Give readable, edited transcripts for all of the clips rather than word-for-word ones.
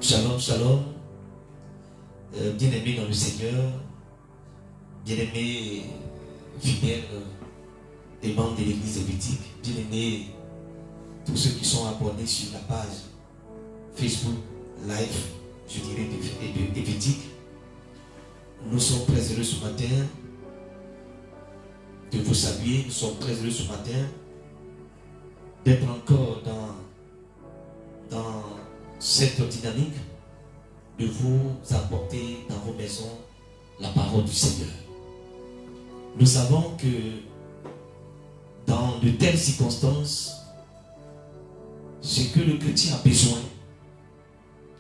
Shalom, shalom. Bien-aimés dans le Seigneur, bien-aimés fidèles des membres de l'église hévétique, bien-aimés tous ceux qui sont abonnés sur la page Facebook Live, je dirais, hévétique. Nous sommes très heureux ce matin de vous saluer. Nous sommes très heureux ce matin d'être encore dans cette dynamique de vous apporter dans vos maisons la parole du Seigneur. Nous savons que dans de telles circonstances, ce que le chrétien a besoin,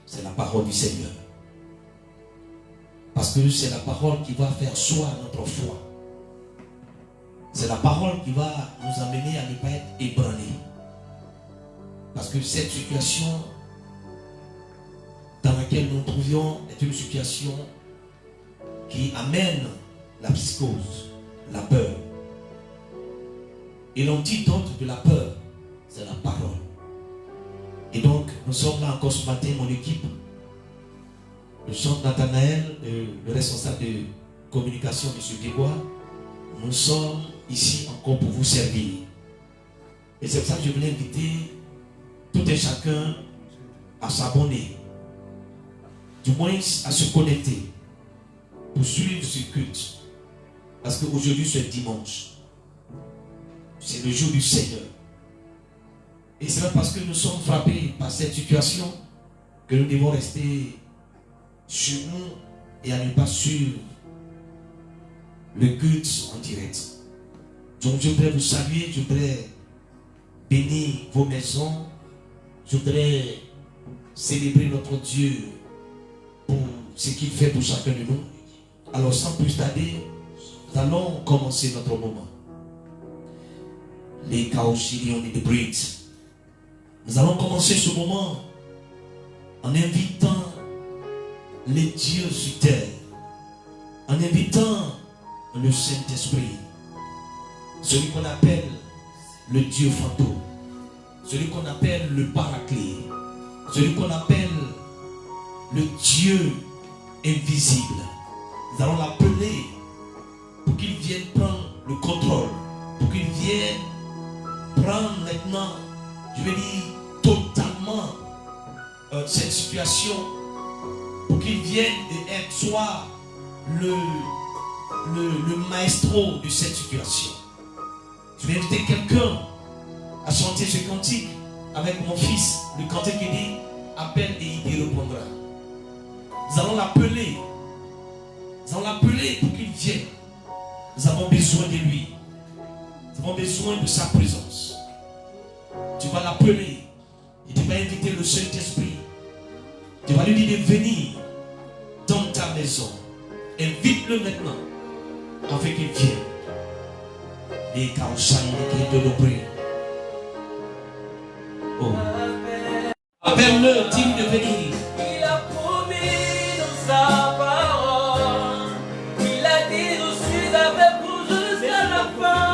c'est la parole du Seigneur. Parce que c'est la parole qui va faire soi notre foi. C'est la parole qui va nous amener à ne pas être ébranlés. Parce que cette situation dans laquelle nous nous trouvions est une situation qui amène la psychose, la peur. Et l'antidote de la peur, c'est la parole. Et donc, nous sommes là encore ce matin, mon équipe, le chant Nathanaël, le responsable de communication, M. Grégoire. Nous sommes ici encore pour vous servir. Et c'est pour ça que je voulais inviter tout un chacun à s'abonner, du moins à se connecter pour suivre ce culte. Parce qu'aujourd'hui c'est dimanche, c'est le jour du Seigneur. Et c'est pas parce que nous sommes frappés par cette situation que nous devons rester chez nous et à ne pas suivre le culte en direct. Donc je voudrais vous saluer, je voudrais bénir vos maisons, je voudrais célébrer notre Dieu pour ce qu'il fait pour chacun de nous. Alors sans plus tarder, nous allons commencer notre moment. Les Kaoshirion et les Brits. Nous allons commencer ce moment en invitant les dieux sur terre, en invitant le Saint-Esprit, celui qu'on appelle le Dieu fantôme, celui qu'on appelle le Paraclet, celui qu'on appelle le Dieu invisible. Nous allons l'appeler pour qu'il vienne prendre le contrôle, pour qu'il vienne prendre maintenant, je vais dire totalement cette situation, pour qu'il vienne être soit le maestro de cette situation. Je vais inviter quelqu'un à chanter ce cantique avec mon fils, le cantique qui dit appelle et il répondra. Nous allons l'appeler. Nous allons l'appeler pour qu'il vienne. Nous avons besoin de lui. Nous avons besoin de sa présence. Tu vas l'appeler et tu vas inviter le Saint-Esprit. Tu vas lui dire de venir dans ta maison. Invite-le maintenant afin qu'il vienne. Les Kaoshai qui de l'oppré. Oh. Appelle-le, dis-lui de venir. Il a promis dans sa parole. Il a dit je suis avec vous jusqu'à la fin.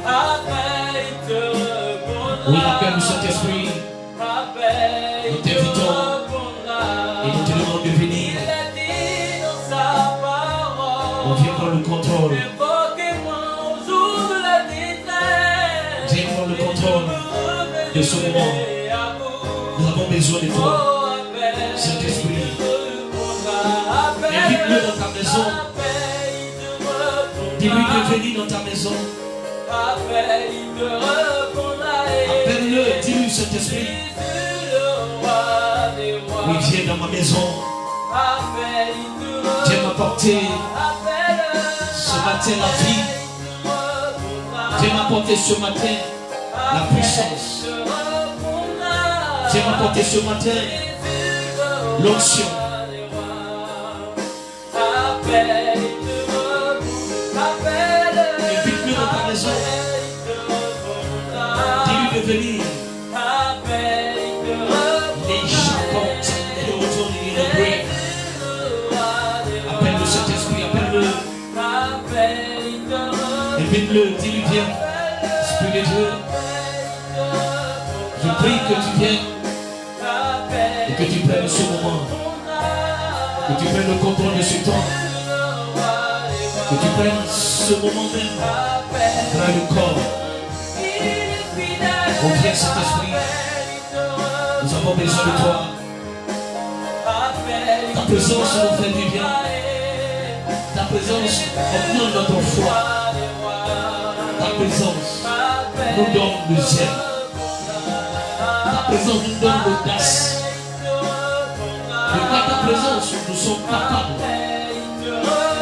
Après il te répondra. Oui, appelle le Saint-Esprit. Après Nous il te t'invitons répondra. et nous te demandons de venir. Il a dit dans sa parole. On vient prendre le contrôle. Évoquez-moi au jour de la détresse. Viens prendre le contrôle de ce moment. Nous avons besoin de toi, Saint-Esprit. Invite-le dans ta maison. Dis-lui de venir dans ta maison. Appelle-le, dis-lui, Saint-Esprit. Oui, viens dans ma maison. Viens m'apporter ce matin la vie. Viens m'apporter ce matin la puissance. Viens m'apporter ce matin l'onction. Invite-le dans ta maison. Dis-lui de venir. Les chapotes et de retourner le bruit. Appelle le Saint-Esprit, appelle-le. Invite-le, dis-lui viens. Esprit de Dieu, je prie que tu viennes. Que tu prennes ce moment. Que tu prennes le contrôle de ce temps. Que tu prennes ce moment même. Dans le corps. Oh viens Saint-Esprit. Nous avons besoin de toi. Ta présence nous fait du bien. Ta présence augmente notre foi. Ta présence nous donne le zèle. Ta présence nous donne l'audace. De par ta présence, nous sommes capables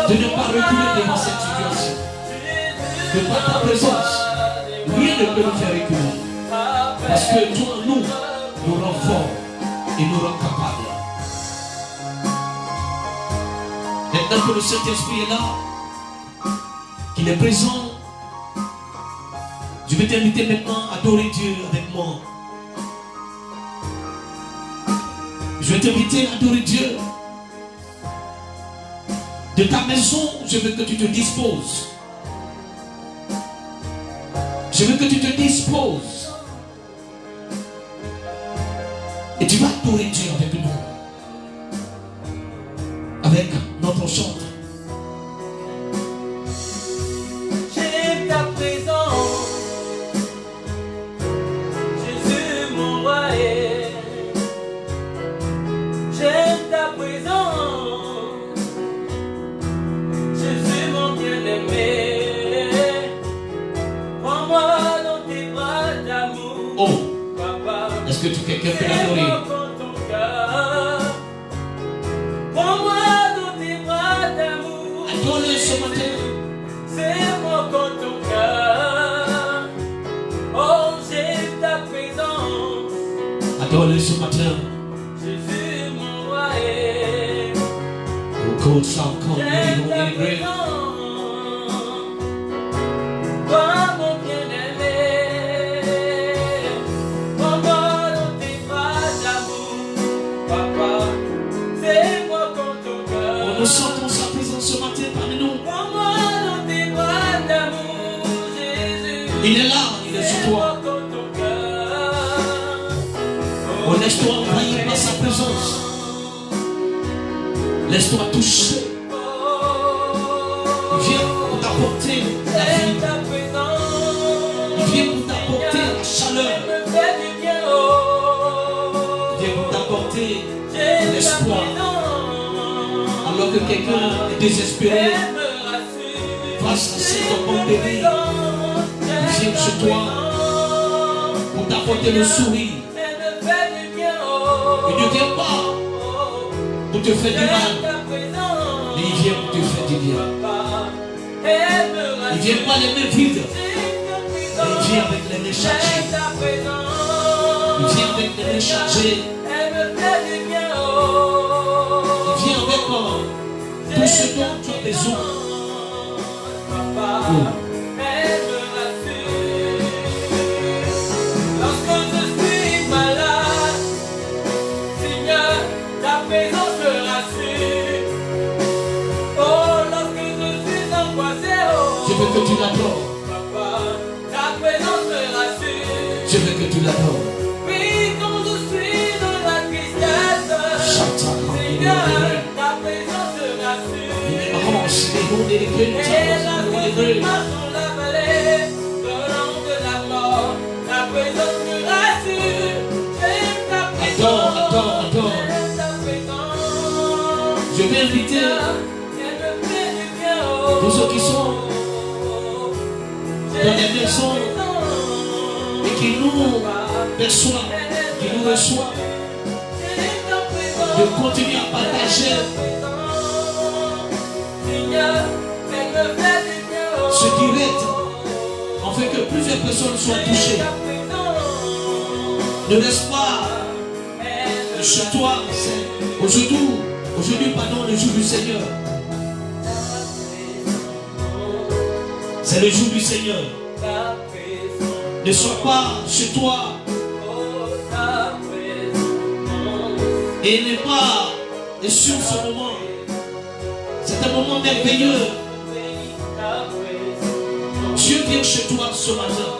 de ne pas reculer devant cette situation. De par ta présence, rien ne peut nous faire reculer. Parce que toi, nous rend forts et nous rend capables. Maintenant que le Saint-Esprit est là, qu'il est présent, je vais t'inviter maintenant à adorer Dieu avec moi. Je vais t'inviter à adorer Dieu. De ta maison, je veux que tu te disposes. Je veux que tu te disposes. Et tu vas adorer Dieu avec nous. Avec notre chantre. J'aime ta présence, Jésus mon roi. J'aime ta présence, Jésus mon bien-aimé. Prends-moi dans tes bras d'amour. Oh, Papa. est-ce que quelqu'un peut l'adorer? Prends-moi dans tes bras d'amour. Adore-le ce matin. C'est moi contre ton cœur. Oh, j'aime ta présence. Adore-le ce matin. Jésus mon roi. Au code sans compte, J'aime ta il présence. Toi mon bien-aimé. Prends-moi dans tes bras d'amour. Papa, c'est moi contre ton cœur. Nous sentons sa présence ce matin parmi nous. Prends-moi dans tes bras d'amour, Jésus. Il est là, il est sur toi. Oh, laisse-toi envahir par sa présence. Laisse-toi toucher. Il vient pour t'apporter la vie. Il vient pour t'apporter la chaleur. Il vient pour t'apporter l'espoir. Alors que quelqu'un est désespéré face à cette pandémie, il vient chez toi pour t'apporter le sourire. Il ne vient pas pour te faire du mal, mais il vient pour te faire du bien. Il ne vient pas les mains vides, mais il vient avec les mains chargées. Il vient avec les mains chargées. Il vient avec tout ce dont tu as besoin. Oh. Lorsque je suis malade, Seigneur, ta présence me rassure. Oh, lorsque je suis angoissé, Je veux que tu l'adores. Papa, ta présence me rassure. Je veux que tu l'adores. Oui, quand je suis dans la tristesse, Seigneur, ta présence me rassure. Et lorsque je marche dans la vallée, dans l'ombre de la mort, ta présence me rassure. J'aime ta présence. Adore. J'aime ta présence. Je vais inviter Elle me fait du bien. tous ceux qui sont dans les maisons et qui nous perçoivent, qui nous reçoivent, de continuer à partager ce direct, afin que plusieurs personnes soient touchées. Ne laisse pas chez toi, c'est aujourd'hui, pardon, le jour du Seigneur. C'est le jour du Seigneur. Ne sois pas chez toi et n'aie pas sur ce moment. C'est un moment merveilleux. Dieu vient chez toi ce matin.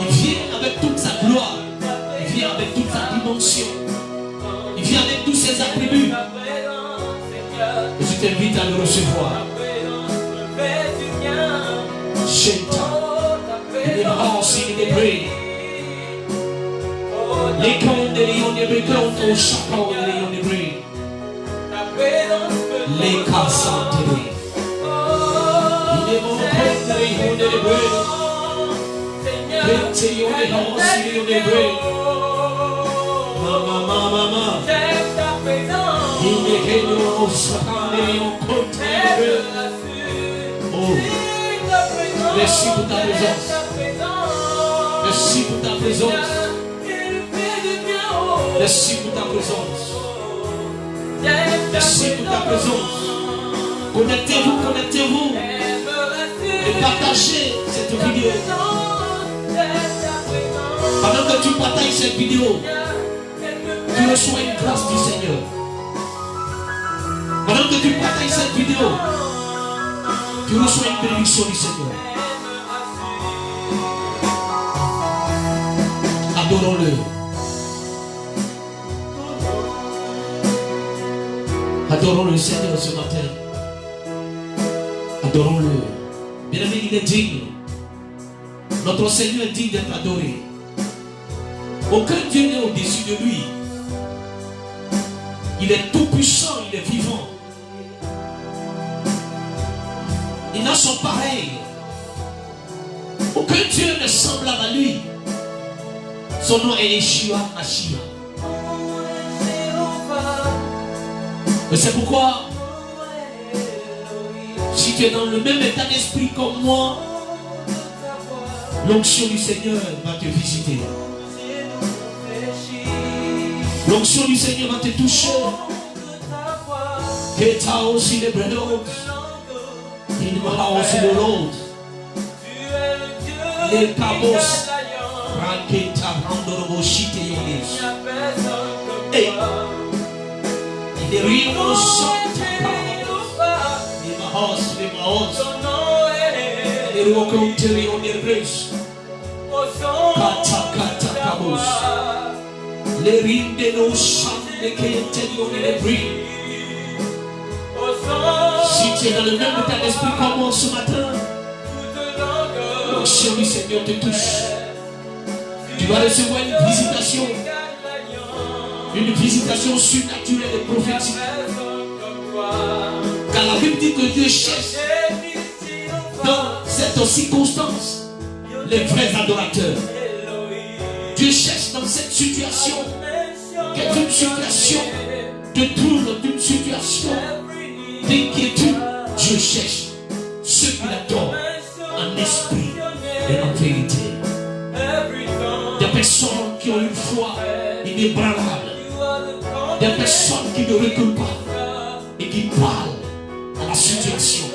Il vient avec toute sa gloire. Il vient avec toute sa dimension. à le recevoir. Shenta. Il est mort s'il est brûlé. Les comptes de Léon de Bécon, au chapeau de Léon de Brûlé. Les cassants de lui. Il est mort contre Léon de Brûlé. Petit Léon de Brûlé. Maman. Il est venu au chapeau de Léon contre Léon. Oh. Merci pour ta présence. Merci pour ta présence. Merci pour ta présence. Merci pour ta présence. Connectez-vous. Et partagez cette vidéo. Pendant que tu partages cette vidéo, tu reçois une grâce du Seigneur. Pendant que tu partages cette vidéo, tu reçois une bénédiction du Seigneur. Adorons-le. Adorons le Seigneur ce matin. Adorons-le. Bien-aimé, il est digne. Notre Seigneur est digne d'être adoré. Aucun Dieu n'est au-dessus de lui. Il est tout puissant, il est vivant. Il n'a son pareil. Aucun Dieu ne semble à lui. Son nom est Yeshua Mashiach. Et c'est pourquoi, si tu es dans le même état d'esprit comme moi, l'onction du Seigneur va te visiter. L'onction du Seigneur va te toucher. Que ta aussi les bredons. Il va aussi le Lord. Les cabos. Ranketa randorobo shite yonis. Et les rios sont les mahos. Les roconteri on les bres. Kata kabos. Les rinde nos chants de kenteri on les bris. Si tu es dans le même état d'esprit comme moi ce matin, l'onction du Seigneur te touche. Tu vas recevoir une visitation surnaturelle et prophétique. Car la Bible dit que Dieu cherche dans cette circonstance les vrais adorateurs. Dieu cherche dans cette situation, qui est une situation de trouble, d'une situation d'inquiétude. Dieu cherche ceux qui l'adorent en esprit et en vérité. Des personnes qui ont une foi inébranlable. Des personnes qui ne reculent pas et qui parlent à la situation.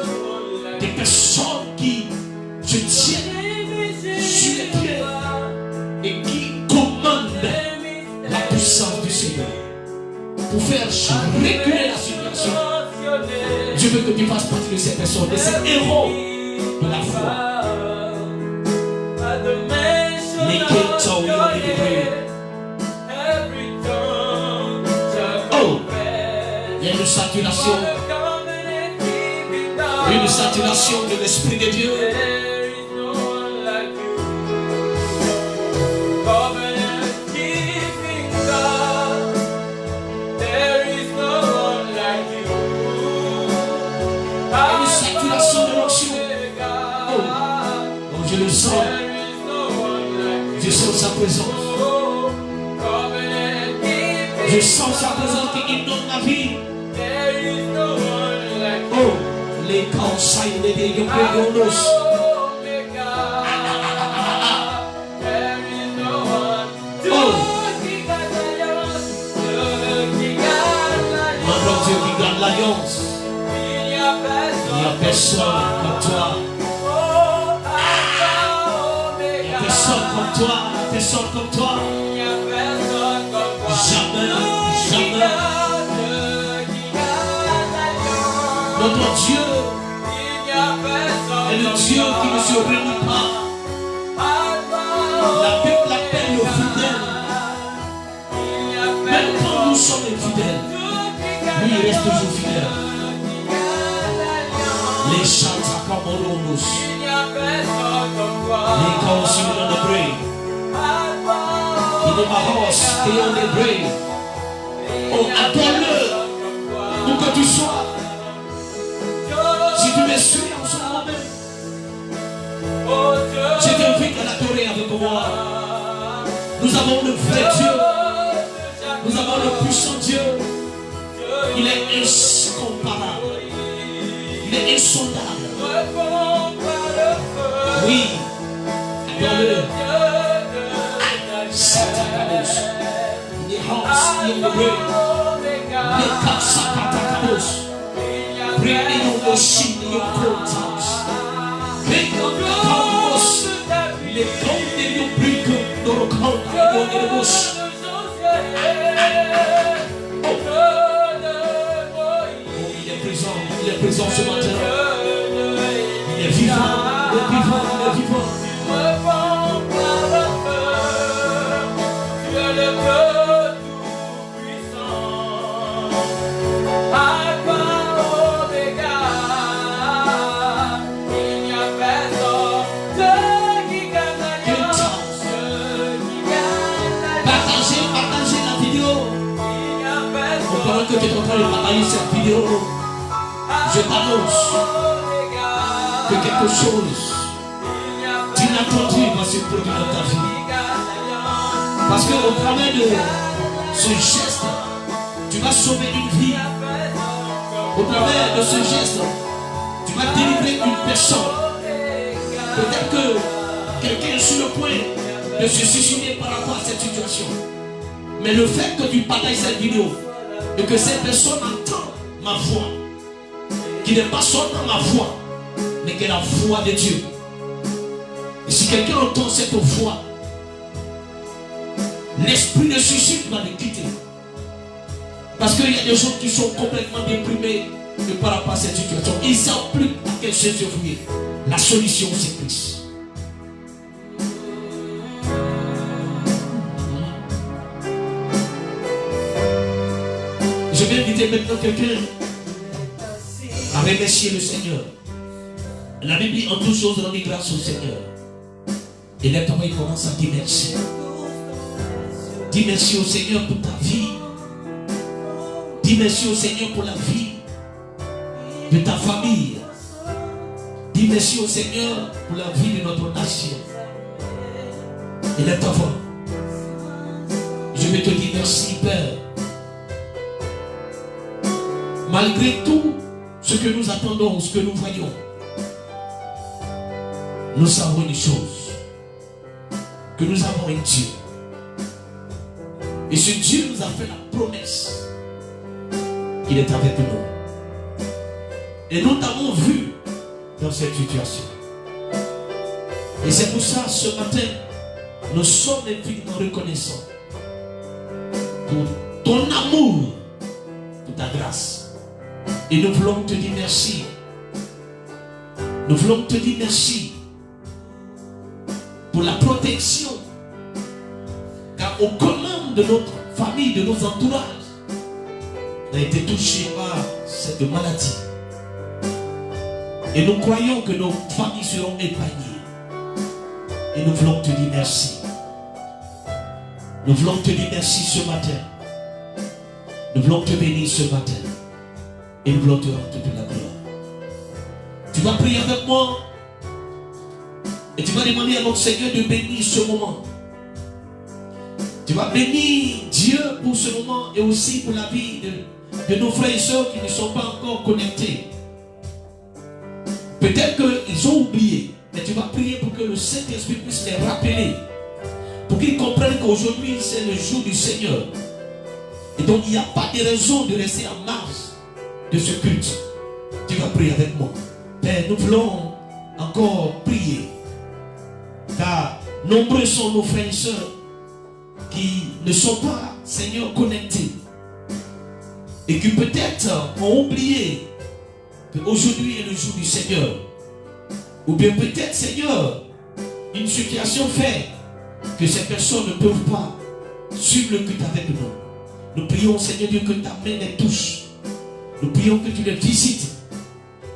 Des personnes qui se tiennent sur les pieds et qui commandent la puissance du Seigneur pour faire reculer la situation. Je veux que tu fasses partie de ces personnes, de ces héros de la foi. Oh, il y a une saturation de l'Esprit de Dieu. Une saturation de l'onction. Oh, je le sens. Je sens sa présence. Je sens sa présence qui inonde ma vie. Oh, les conseils de Dieu. Oh, mon Dieu qui garde l'alliance. Il n'y a personne comme toi. Personne comme toi. Jamais. Notre Dieu est le Dieu qui ne se réunit pas. La Bible l'appelle le fidèle. Même quand nous sommes infidèles, lui il reste toujours fidèle. Les chants comme Romus. Il n'y a personne comme toi. Les causes sur le bruit. Il est marrant et on est bruit. Oh, adore-le. Où que tu sois. Si tu me suis en ce moment même, je t'invite à l'adorer avec moi. Nous avons le vrai Dieu. Nous avons le puissant Dieu. Il est incomparable. Il est insondable. Oui. Adore-le. Satanos. Les hanses, les oreilles. Les cassapatacos. Bring in your sheep, your courthouse. Bring on the house. Les comptes de your brick, your compte, your bush. Il est présent ce matin. Il est vivant, il est vivant, il est vivant. Tu es le Dieu tout-puissant. Alpha, Omega. Il n'y a personne qui gagne l'alliance. Partagez la vidéo. Pendant que tu es en train de partager cette vidéo, je t'annonce que quelque chose d'inattendu va se produire dans ta vie. Parce qu'au travers de ce geste, tu vas sauver une vie. Au travers de ce geste, tu vas délivrer une personne. Peut-être que quelqu'un est sur le point de se suicider par rapport à cette situation. Mais le fait que tu partages cette vidéo et que cette personne entend ma voix, qui n'est pas seulement ma voix, mais qui est la voix de Dieu. Et si quelqu'un entend cette voix, l'esprit de suicide va le quitter. Parce qu'il y a des gens qui sont complètement déprimés par rapport à cette situation. Ils ne savent plus à quel chose se vouer. La solution, c'est Christ. Je vais inviter maintenant quelqu'un à remercier le Seigneur. La Bible dit en toutes choses rendez grâce au Seigneur. Et là, il commence à dire merci. Dis merci au Seigneur pour ta vie. Dis merci au Seigneur pour la vie de ta famille. Dis merci au Seigneur pour la vie de notre nation. Et là, ta voix. Je vais te dire merci, Père. Malgré tout ce que nous attendons, ce que nous voyons, nous savons une chose, que nous avons un Dieu. Et ce Dieu nous a fait la promesse qu'il est avec nous. Et nous t'avons vu dans cette situation. Et c'est pour ça, ce matin, nous sommes infiniment reconnaissants pour ton amour, pour ta grâce. Et nous voulons te dire merci. Nous voulons te dire merci pour la protection. Car aucun membre de notre famille, de nos entourages, n'a été touché par cette maladie. Et nous croyons que nos familles seront épargnées. Et nous voulons te dire merci. Nous voulons te dire merci ce matin. Nous voulons te bénir ce matin. Et nous voulons te rendre toute la gloire. Tu vas prier avec moi. Et tu vas demander à notre Seigneur de bénir ce moment. Tu vas bénir Dieu pour ce moment et aussi pour la vie de nos frères et sœurs qui ne sont pas encore connectés. Peut-être qu'ils ont oublié, mais tu vas prier pour que le Saint-Esprit puisse les rappeler. Pour qu'ils comprennent qu'aujourd'hui c'est le jour du Seigneur. Et donc il n'y a pas de raison de rester en marge de ce culte. Tu vas prier avec moi. Père, nous voulons encore prier. Car nombreux sont nos frères et sœurs qui ne sont pas, Seigneur, connectés. Et qui peut-être ont oublié qu'aujourd'hui est le jour du Seigneur. Ou bien peut-être, Seigneur, une situation fait que ces personnes ne peuvent pas suivre le culte avec nous. Nous prions, Seigneur Dieu, que ta main les touche. Nous prions que tu les visites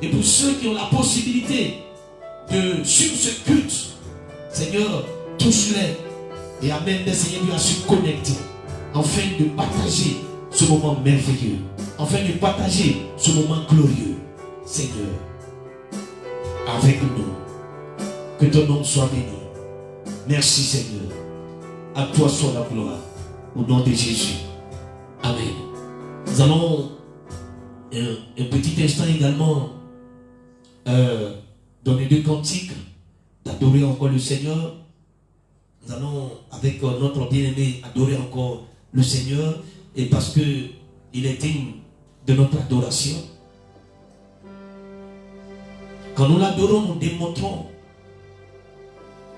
Et pour ceux qui ont la possibilité de suivre ce culte, Seigneur, touche-les et amène les Seigneurs à se connecter afin de partager ce moment merveilleux, afin de partager ce moment glorieux. Seigneur, avec nous, que ton nom soit béni. Merci Seigneur. À toi soit la gloire. Au nom de Jésus. Amen. Nous allons un petit instant également donner deux cantiques d'adorer encore le Seigneur. Nous allons avec notre bien-aimé adorer encore le Seigneur, et parce que il est digne de notre adoration. Quand nous l'adorons, nous démontrons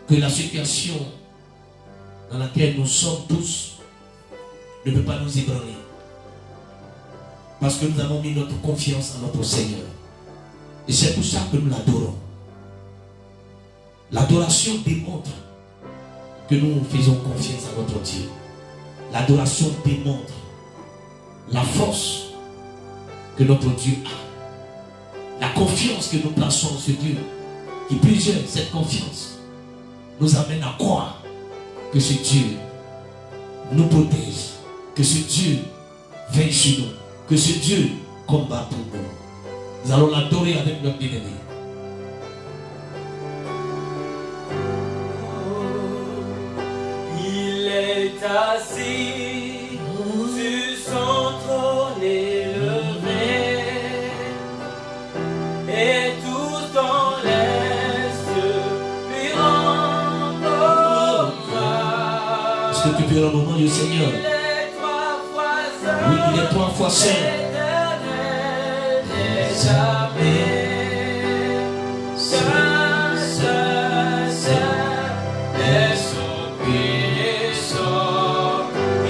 que la situation dans laquelle nous sommes tous ne peut pas nous ébranler. Parce que nous avons mis notre confiance en notre Seigneur. Et c'est pour ça que nous l'adorons. L'adoration démontre que nous faisons confiance à notre Dieu. L'adoration démontre la force que notre Dieu a. La confiance que nous plaçons en ce Dieu. Qui plus est, cette confiance nous amène à croire que ce Dieu nous protège, que ce Dieu veille sur nous, que ce Dieu combat pour nous. Nous allons l'adorer avec notre bien-aimé. Il est assis sur son trône élevé, et tout en l'est lui rend hommage. Est-ce que tu peux rendre hommage au Seigneur? Oui, il est trois fois saint.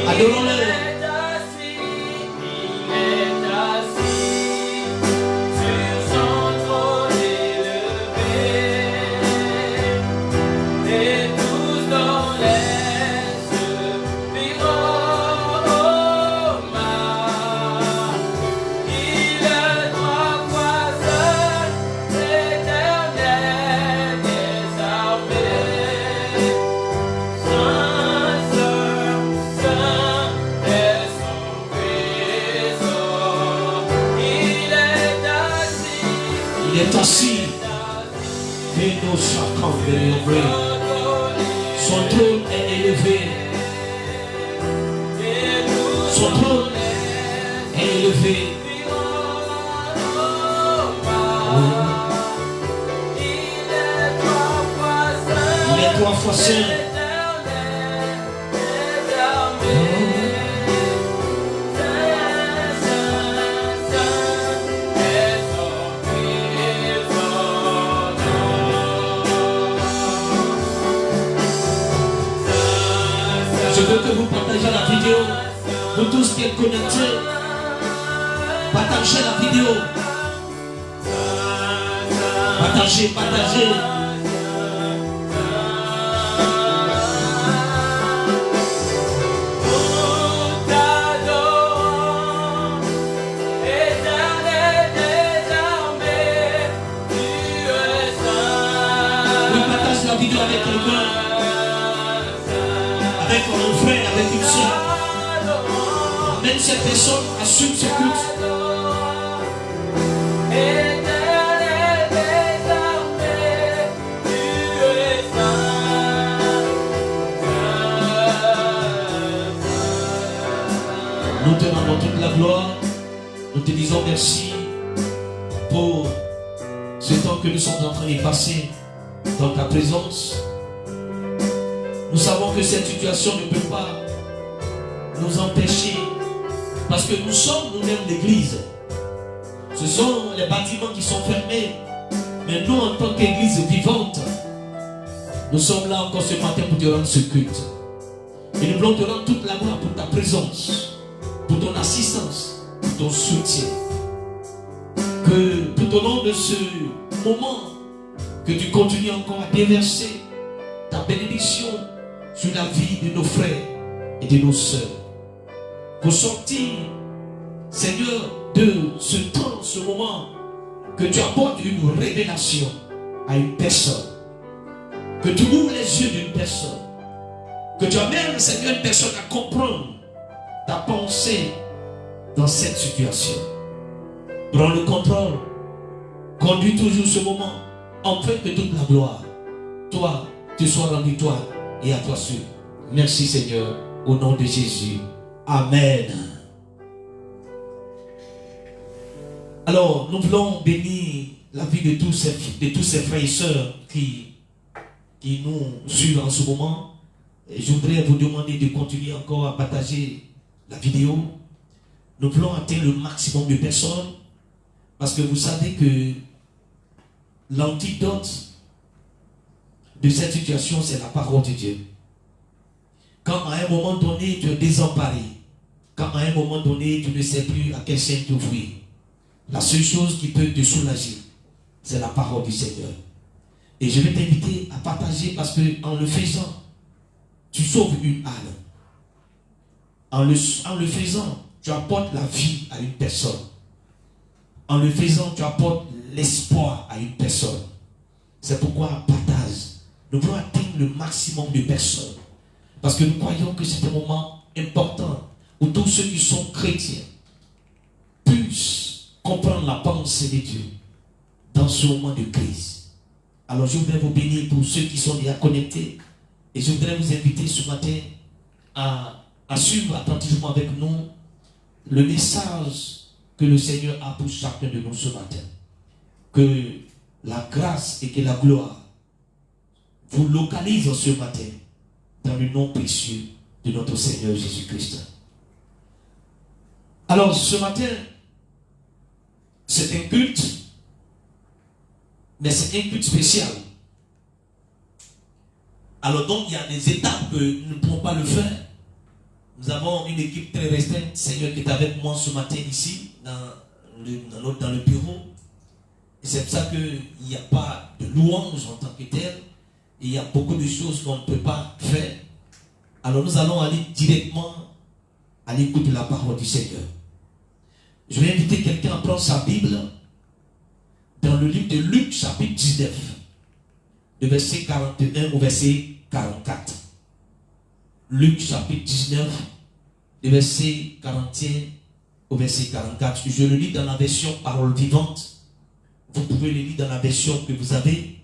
Adorons-le. Assis, et nos chacun de son trône est élevé. Son trône est élevé. Il est trois fois saint. Je veux que vous partagez la vidéo. Vous tous qui êtes connectés, partagez la vidéo. Partagez, partagez. Oui, partage la vidéo avec quelqu'un. Avec un frère, avec une soeur. Même cette personne assume ce culte. Nous te rendons toute la gloire. Nous te disons merci pour ce temps que nous sommes en train de passer dans ta présence. Nous savons que cette situation ne peut pas nous empêcher, parce que nous sommes nous-mêmes l'église. Ce sont les bâtiments qui sont fermés, mais nous, en tant qu'église vivante, nous sommes là encore ce matin pour te rendre ce culte. Et nous voulons te rendre toute la gloire pour ta présence, pour ton assistance, pour ton soutien. Que tout au long de ce moment, que tu continues encore à déverser ta bénédiction sur la vie de nos frères et de nos sœurs. Pour sortir, Seigneur, de ce temps, ce moment, que tu apportes une révélation à une personne, que tu ouvres les yeux d'une personne, que tu amènes, Seigneur, une personne à comprendre ta pensée dans cette situation. Prends le contrôle, conduis toujours ce moment, en fait que toute la gloire, toi, te soit rendue toi et à toi seul. Merci Seigneur, au nom de Jésus. Amen. Alors, nous voulons bénir la vie de tous ces frères et sœurs qui nous suivent en ce moment. Et je voudrais vous demander de continuer encore à partager la vidéo. Nous voulons atteindre le maximum de personnes parce que vous savez que l'antidote de cette situation, c'est la parole de Dieu. Quand à un moment donné, tu es désemparé, quand à un moment donné, tu ne sais plus à quel chaîne t'ouvrir, la seule chose qui peut te soulager, c'est la parole du Seigneur. Et je vais t'inviter à partager parce que en le faisant, tu sauves une âme. En le faisant, tu apportes la vie à une personne. En le faisant, tu apportes l'espoir à une personne. C'est pourquoi partage. Nous voulons atteindre le maximum de personnes. Parce que nous croyons que c'est un moment important où tous ceux qui sont chrétiens puissent comprendre la pensée de Dieu dans ce moment de crise. Alors je voudrais vous bénir pour ceux qui sont déjà connectés. Et je voudrais vous inviter ce matin à suivre attentivement avec nous le message que le Seigneur a pour chacun de nous ce matin. Que la grâce et que la gloire vous localisent ce matin dans le nom précieux de notre Seigneur Jésus-Christ. Alors ce matin, c'est un culte, mais c'est un culte spécial. Alors donc il y a des étapes que nous ne pouvons pas le faire. Nous avons une équipe très restreinte, Seigneur, qui est avec moi ce matin ici, dans le bureau. Et c'est pour ça qu'il n'y a pas de louange en tant que tel. Et il y a beaucoup de choses qu'on ne peut pas faire. Alors nous allons aller directement à l'écoute de la parole du Seigneur. Je vais inviter quelqu'un à prendre sa Bible dans le livre de Luc chapitre 19, de verset 41 au verset 44. Luc chapitre 19, de verset 41 au verset 44. Je le lis dans la version parole vivante. Vous pouvez le lire dans la version que vous avez.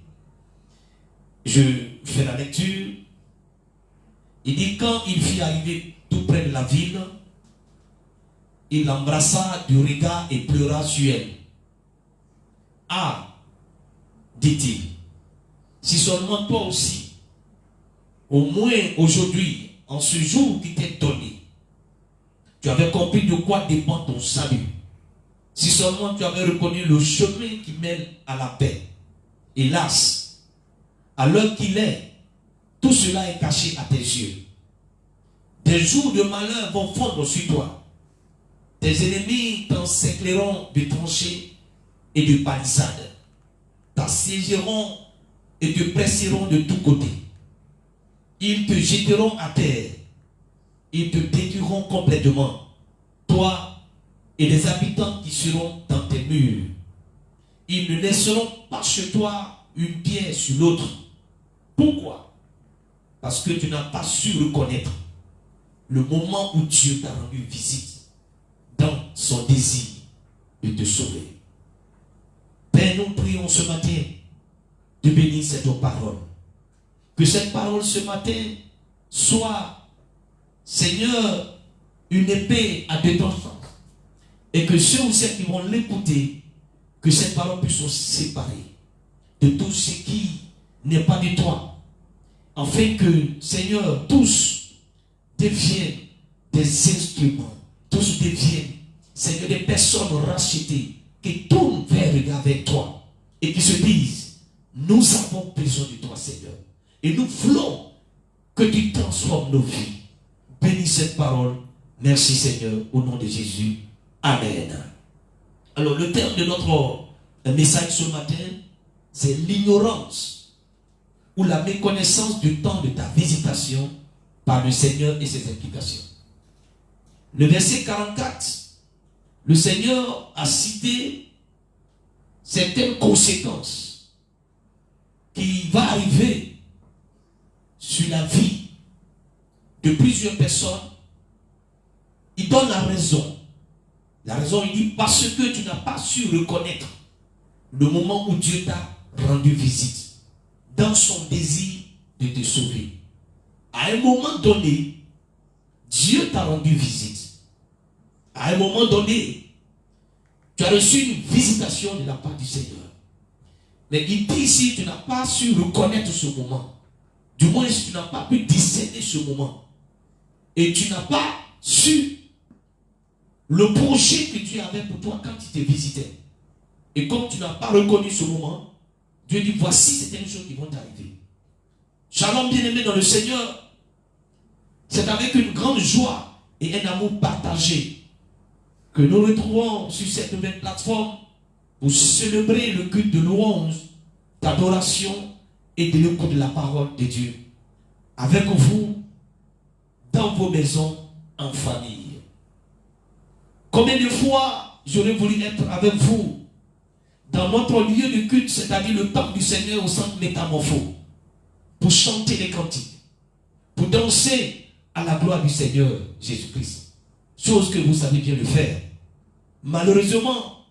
Je fais la lecture. Il dit, quand il fut arrivé tout près de la ville, il l'embrassa du regard et pleura sur elle. Ah, dit-il, si seulement toi aussi, au moins aujourd'hui, en ce jour qui t'est donné, tu avais compris de quoi dépend ton salut. Si seulement tu avais reconnu le chemin qui mène à la paix. Hélas, à l'heure qu'il est, tout cela est caché à tes yeux. Des jours de malheur vont fondre sur toi. Tes ennemis t'encercleront de tranchées et de palissades. T'assiégeront et te presseront de tous côtés. Ils te jetteront à terre. Ils te détruiront complètement. Toi et les habitants qui seront dans tes murs. Ils ne laisseront pas chez toi une pierre sur l'autre. Pourquoi? Parce que tu n'as pas su reconnaître le moment où Dieu t'a rendu visite dans son désir de te sauver. Père, nous prions ce matin de bénir cette parole. Que cette parole ce matin soit, Seigneur, une épée à deux tranchants. Et que ceux ou celles qui vont l'écouter, que cette parole puisse se séparer de tout ce qui n'est pas de toi. Afin que, Seigneur, tous deviennent des instruments. Tous deviennent, Seigneur, des personnes rachetées qui tournent vers toi et qui se disent, nous avons besoin de toi, Seigneur. Et nous voulons que tu transformes nos vies. Bénis cette parole. Merci, Seigneur, au nom de Jésus. Amen. Alors, le terme de notre message ce matin, c'est l'ignorance ou la méconnaissance du temps de ta visitation par le Seigneur et ses implications. Le verset 44, le Seigneur a cité certaines conséquences qui vont arriver sur la vie de plusieurs personnes, il donne la raison. La raison, il dit, parce que tu n'as pas su reconnaître le moment où Dieu t'a rendu visite dans son désir de te sauver. À un moment donné, Dieu t'a rendu visite. À un moment donné, tu as reçu une visitation de la part du Seigneur. Mais il dit ici, tu n'as pas su reconnaître ce moment. Du moins, tu n'as pas pu discerner ce moment. Et tu n'as pas su le projet que Dieu avait pour toi quand il te visitait. Et comme tu n'as pas reconnu ce moment, Dieu dit, voici certaines choses qui vont t'arriver. Shalom, bien-aimé dans le Seigneur. C'est avec une grande joie et un amour partagé que nous retrouvons sur cette nouvelle plateforme pour célébrer le culte de louange, d'adoration et de l'écoute de la parole de Dieu. Avec vous, dans vos maisons, en famille. Combien de fois j'aurais voulu être avec vous dans notre lieu de culte, c'est-à-dire le temple du Seigneur au centre métamorpho, pour chanter les cantiques, pour danser à la gloire du Seigneur Jésus-Christ. Chose que vous savez bien le faire. Malheureusement,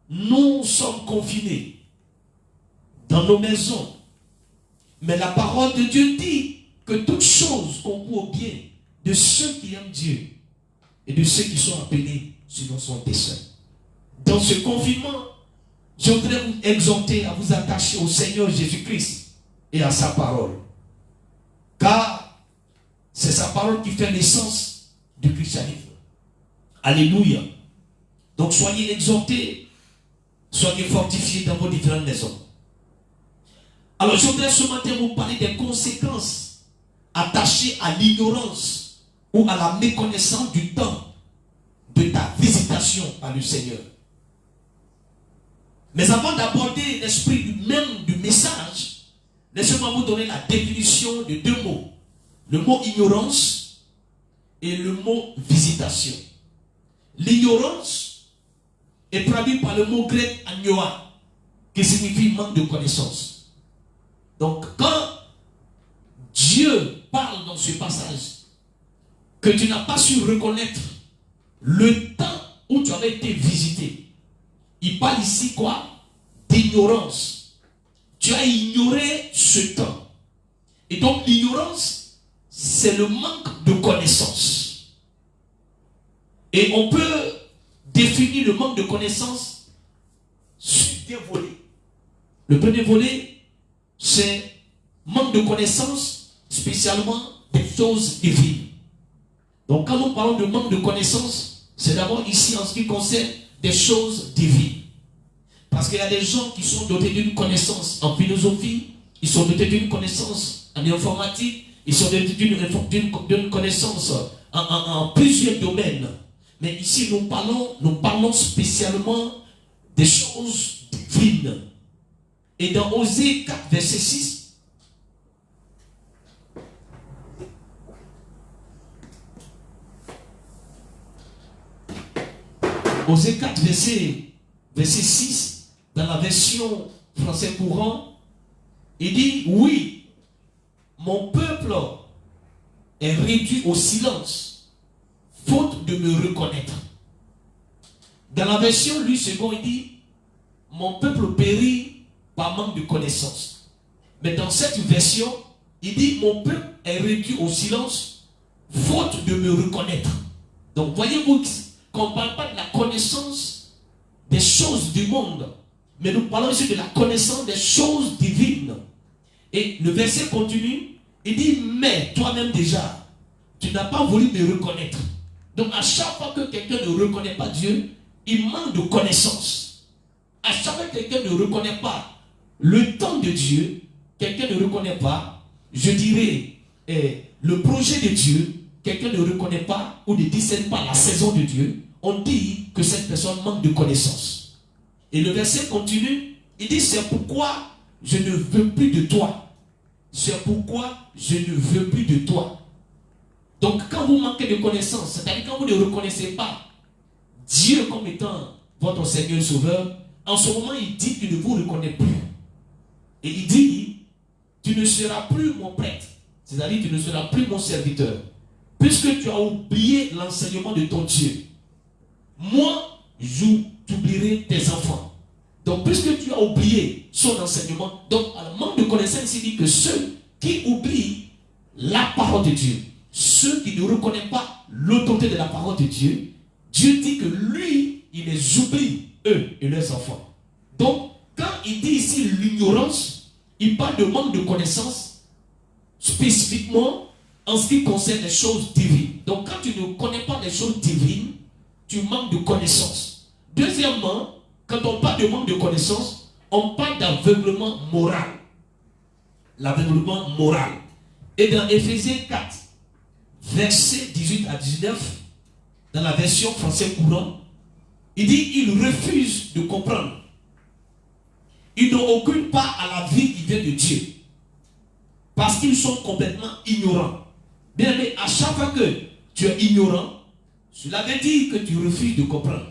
nous sommes confinés dans nos maisons. Mais la parole de Dieu dit que toute chose concourt au bien de ceux qui aiment Dieu et de ceux qui sont appelés selon son dessein. Dans ce confinement, je voudrais vous exhorter à vous attacher au Seigneur Jésus-Christ et à sa parole. Car c'est sa parole qui fait l'essence du christianisme. Alléluia. Donc soyez exhortés, soyez fortifiés dans vos différentes maisons. Alors je voudrais ce matin vous parler des conséquences attachées à l'ignorance ou à la méconnaissance du temps de ta visitation par le Seigneur. Mais avant d'aborder l'esprit même du message, laissez-moi vous donner la définition de deux mots. Le mot ignorance et le mot visitation. L'ignorance est traduite par le mot grec agnoa, qui signifie manque de connaissance. Donc quand Dieu parle dans ce passage que tu n'as pas su reconnaître le temps où tu avais été visité, il parle ici quoi? D'ignorance. Tu as ignoré ce temps. Et donc l'ignorance, c'est le manque de connaissance. Et on peut définir le manque de connaissance sur deux volets. Le premier volet, c'est manque de connaissance, spécialement des choses divines. Donc quand nous parlons de manque de connaissance, c'est d'abord ici en ce qui concerne des choses divines. Parce qu'il y a des gens qui sont dotés d'une connaissance en philosophie, ils sont dotés d'une connaissance en informatique, ils sont dotés d'une connaissance en plusieurs domaines. Mais ici nous parlons spécialement des choses divines. Et dans Osée 4, verset 6, Osée 4, verset 6, dans la version français courant, il dit, oui, mon peuple est réduit au silence, faute de me reconnaître. Dans la version lui second, il dit, mon peuple périt par manque de connaissance. Mais dans cette version, il dit, mon peuple est réduit au silence, faute de me reconnaître. Donc voyez-vous qu'on ne parle pas de la connaissance des choses du monde, mais nous parlons ici de la connaissance des choses divines. Et le verset continue, il dit, mais toi-même déjà, tu n'as pas voulu me reconnaître. Donc à chaque fois que quelqu'un ne reconnaît pas Dieu, il manque de connaissance. À chaque fois que quelqu'un ne reconnaît pas le temps de Dieu, quelqu'un ne reconnaît pas, je dirais, le projet de Dieu, quelqu'un ne reconnaît pas ou ne discerne pas la saison de Dieu, on dit que cette personne manque de connaissance. Et le verset continue, il dit, c'est pourquoi je ne veux plus de toi. C'est pourquoi je ne veux plus de toi. Donc quand vous manquez de connaissance, c'est-à-dire quand vous ne reconnaissez pas Dieu comme étant votre Seigneur et Sauveur, en ce moment, il dit qu'il ne vous reconnaît plus. Et il dit, tu ne seras plus mon prêtre. C'est-à-dire, tu ne seras plus mon serviteur. Puisque tu as oublié l'enseignement de ton Dieu. Moi, j'oublierai tes enfants. Donc, puisque tu as oublié son enseignement, donc, à la manque de connaissance, il dit que ceux qui oublient la parole de Dieu, ceux qui ne reconnaissent pas l'autorité de la parole de Dieu, Dieu dit que lui, il les oublie, eux et leurs enfants. Donc, quand il dit ici l'ignorance, il parle de manque de connaissance, spécifiquement en ce qui concerne les choses divines. Donc, quand tu ne connais pas les choses divines, tu manques de connaissance. Deuxièmement, quand on parle de manque de connaissance, on parle d'aveuglement moral. L'aveuglement moral. Et dans Éphésiens 4, versets 18 à 19, dans la version français courant, il dit, ils refusent de comprendre. Ils n'ont aucune part à la vie qui vient de Dieu. Parce qu'ils sont complètement ignorants. Bien aimé, à chaque fois que tu es ignorant, cela veut dire que tu refuses de comprendre.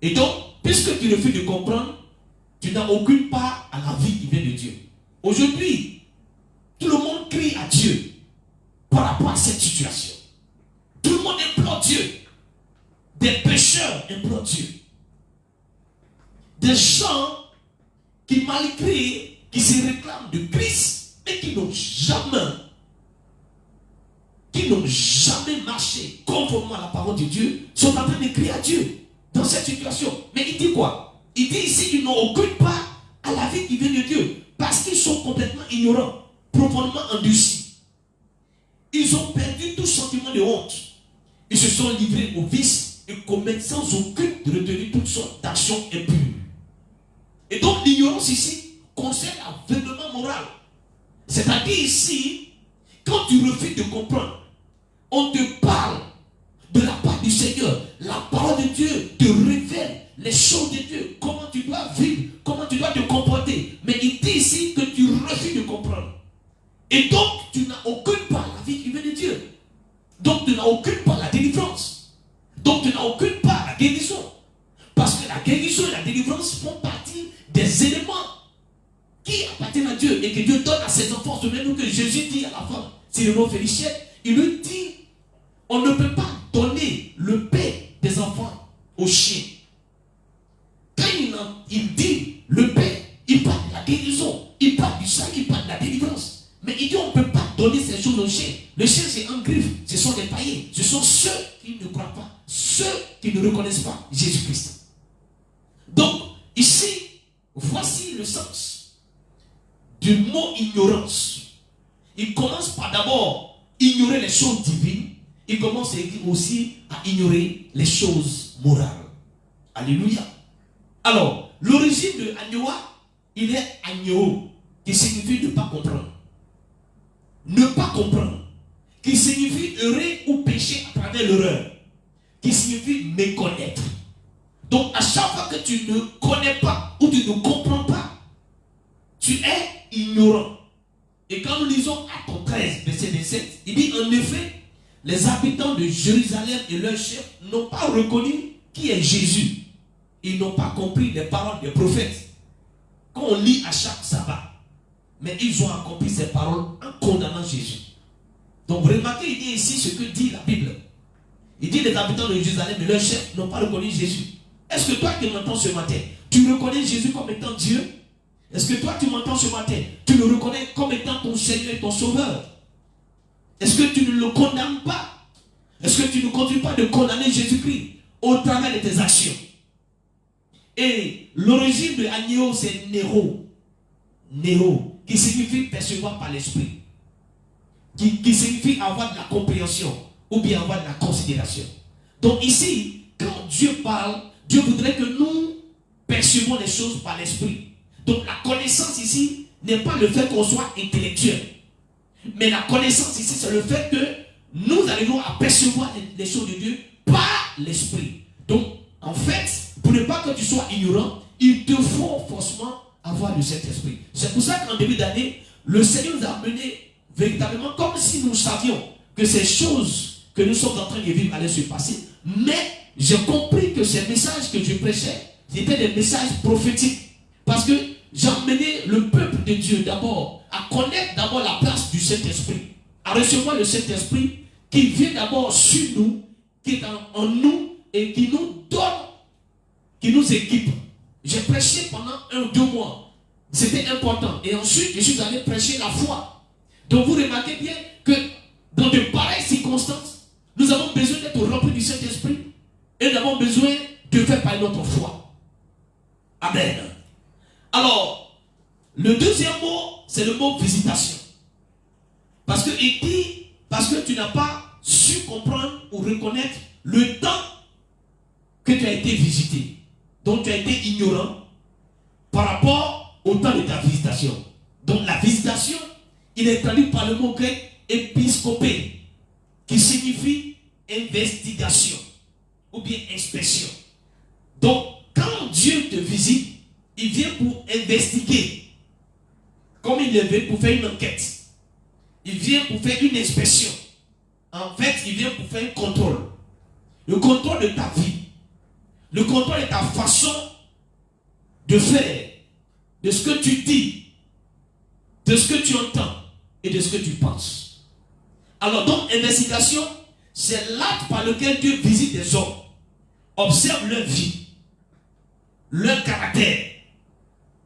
Et donc, puisque tu refuses de comprendre, tu n'as aucune part à la vie qui vient de Dieu. Aujourd'hui, tout le monde crie à Dieu par rapport à cette situation. Tout le monde implore Dieu. Des pécheurs implorent Dieu. Des gens qui, malgré, qui se réclament de Christ, mais qui n'ont jamais marché conformément à la parole de Dieu, sont en train de crier à Dieu dans cette situation. Mais il dit quoi? Il dit ici qu'ils n'ont aucune part à la vie qui vient de Dieu, parce qu'ils sont complètement ignorants, profondément endurcis. Ils ont perdu tout sentiment de honte. Ils se sont livrés au vice et commettent sans aucune retenue toutes sortes d'actions impures. Et donc l'ignorance ici concerne l'aveuglement moral. C'est-à-dire ici, quand tu refuses de comprendre, on te parle de la part du Seigneur. La parole de Dieu te révèle les choses de Dieu, comment tu dois vivre, comment tu dois te comporter. Mais il dit ici que tu refuses de comprendre. Et donc, tu n'as aucune part à la vie qui vient de Dieu. Donc, tu n'as aucune part à la délivrance. Donc, tu n'as aucune part à la guérison. Parce que la guérison et la délivrance font partie des éléments qui appartiennent à Dieu et que Dieu donne à ses enfants. Souvenez-nous que Jésus dit à la femme, c'est le nom Félicien, il lui dit, on ne peut pas donner le paix des enfants aux chiens. Quand il dit le paix, il parle de la guérison, il parle du sang, il parle de la délivrance. Mais il dit on ne peut pas donner ces choses aux chiens. Le chien c'est un griffe, ce sont des païens, ce sont ceux qui ne croient pas, ceux qui ne reconnaissent pas Jésus-Christ. Donc, ici, voici le sens du mot ignorance. Il commence par d'abord ignorer les choses divines. Il commence aussi à ignorer les choses morales. Alléluia. Alors, l'origine de agnoa, il est agno, qui signifie ne pas comprendre. Ne pas comprendre, qui signifie errer ou pécher à travers l'erreur, qui signifie méconnaître. Donc, à chaque fois que tu ne connais pas ou tu ne comprends pas, tu es ignorant. Et quand nous lisons Actes 13, verset 27, il dit en effet, les habitants de Jérusalem et leurs chefs n'ont pas reconnu qui est Jésus. Ils n'ont pas compris les paroles des prophètes qu'on lit à chaque sabbat. Mais ils ont accompli ces paroles en condamnant Jésus. Donc remarquez, il dit ici ce que dit la Bible. Il dit les habitants de Jérusalem et leurs chefs n'ont pas reconnu Jésus. Est-ce que toi qui m'entends ce matin, tu reconnais Jésus comme étant Dieu? Est-ce que toi tu m'entends ce matin, tu le reconnais comme étant ton Seigneur et ton Sauveur? Est-ce que tu ne le condamnes pas? Est-ce que tu ne continues pas de condamner Jésus-Christ au travers de tes actions? Et l'origine de agnéo, c'est Néro. Néro, qui signifie percevoir par l'esprit. Qui signifie avoir de la compréhension ou bien avoir de la considération. Donc ici, quand Dieu parle, Dieu voudrait que nous percevons les choses par l'esprit. Donc la connaissance ici n'est pas le fait qu'on soit intellectuel. Mais la connaissance ici, c'est le fait que nous arrivons à percevoir les choses de Dieu par l'esprit. Donc, en fait, pour ne pas que tu sois ignorant, il te faut forcément avoir le Saint-Esprit. C'est pour ça qu'en début d'année, le Seigneur nous a amené véritablement comme si nous savions que ces choses que nous sommes en train de vivre allaient se passer. Mais j'ai compris que ces messages que je prêchais, C'était des messages prophétiques. Parce que j'emmenais le peuple de Dieu d'abord à connaître d'abord la place du Saint-Esprit, à recevoir le Saint-Esprit qui vient d'abord sur nous, qui est en nous et qui nous donne, qui nous équipe. J'ai prêché pendant 1 ou 2 mois. C'était important. Et ensuite, je suis allé prêcher la foi. Donc vous remarquez bien que dans de pareilles circonstances, nous avons besoin d'être remplis du Saint-Esprit et nous avons besoin de faire par notre foi. Amen. Alors, le deuxième mot, c'est le mot visitation. Parce que il dit, parce que tu n'as pas su comprendre ou reconnaître le temps que tu as été visité. Donc tu as été ignorant par rapport au temps de ta visitation. Donc la visitation, il est traduit par le mot grec épiscopé, qui signifie investigation ou bien inspection. Donc quand Dieu te visite, il vient pour investiguer. Comme il le veut pour faire une enquête. Il vient pour faire une inspection. En fait, il vient pour faire un contrôle. Le contrôle de ta vie. Le contrôle de ta façon de faire. De ce que tu dis. De ce que tu entends. Et de ce que tu penses. Alors donc, investigation, c'est l'acte par lequel Dieu visite les hommes. Observe leur vie. Leur caractère.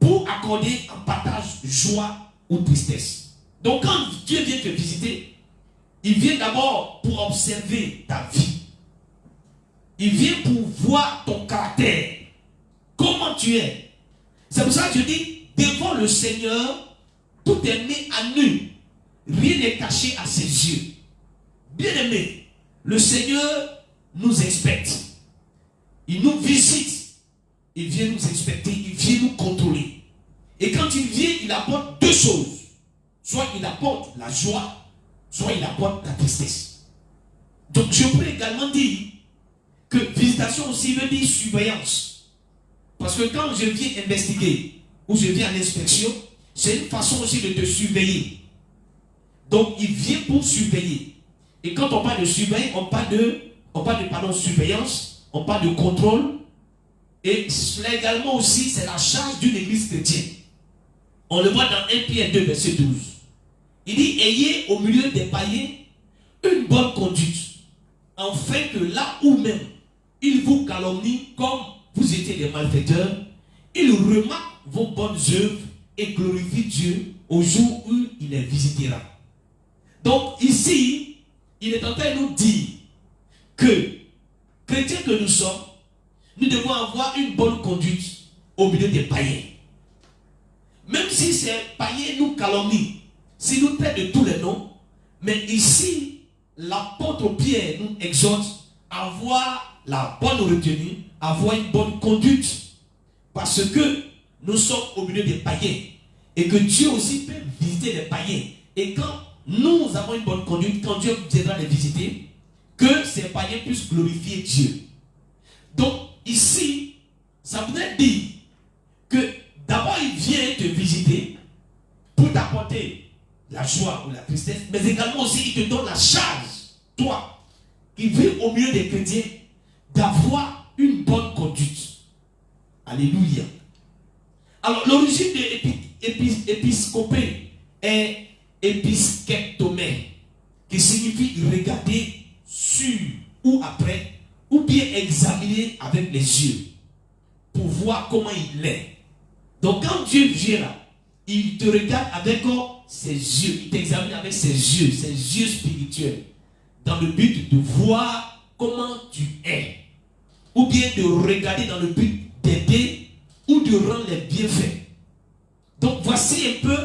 Pour accorder un partage joie ou tristesse. Donc quand Dieu vient te visiter, il vient d'abord pour observer ta vie. Il vient pour voir ton caractère. Comment tu es. C'est pour ça que je dis, devant le Seigneur, tout est mis à nu. Rien n'est caché à ses yeux. Bien aimé, le Seigneur nous inspecte. Il nous visite. Il vient nous inspecter, il vient nous contrôler. Et quand il vient, il apporte 2 choses. Soit il apporte la joie, soit il apporte la tristesse. Donc je peux également dire que visitation aussi veut dire surveillance. Parce que quand je viens investiguer ou je viens à l'inspection, c'est une façon aussi de te surveiller. Donc il vient pour surveiller. Et quand on parle de surveiller, on parle de surveillance, on parle de contrôle. Et cela également aussi, c'est la charge d'une église chrétienne. On le voit dans 1 Pierre 2, verset 12. Il dit, ayez au milieu des païens une bonne conduite, afin que là où même ils vous calomnient comme vous étiez des malfaiteurs, ils remarquent vos bonnes œuvres et glorifient Dieu au jour où il les visitera. Donc ici, il est en train de nous dire que, chrétiens que nous sommes, nous devons avoir une bonne conduite au milieu des païens. Même si ces païens nous calomnient, s'ils nous traitent de tous les noms, mais ici, l'apôtre Pierre nous exhorte à avoir la bonne retenue, à avoir une bonne conduite. Parce que nous sommes au milieu des païens. Et que Dieu aussi peut visiter les païens. Et quand nous avons une bonne conduite, quand Dieu viendra les visiter, que ces païens puissent glorifier Dieu. Donc, ici, ça voudrait dire que d'abord il vient te visiter pour t'apporter la joie ou la tristesse, mais également aussi il te donne la charge, toi, qui vis au milieu des chrétiens, d'avoir une bonne conduite. Alléluia. Alors l'origine de épiscopé est épiskeptomé, qui signifie regarder sur ou après, ou bien examiner avec les yeux pour voir comment il est. Donc quand Dieu vient là, il te regarde avec ses yeux, il t'examine avec ses yeux spirituels, dans le but de voir comment tu es, ou bien de regarder dans le but d'aider ou de rendre les bienfaits. Donc voici un peu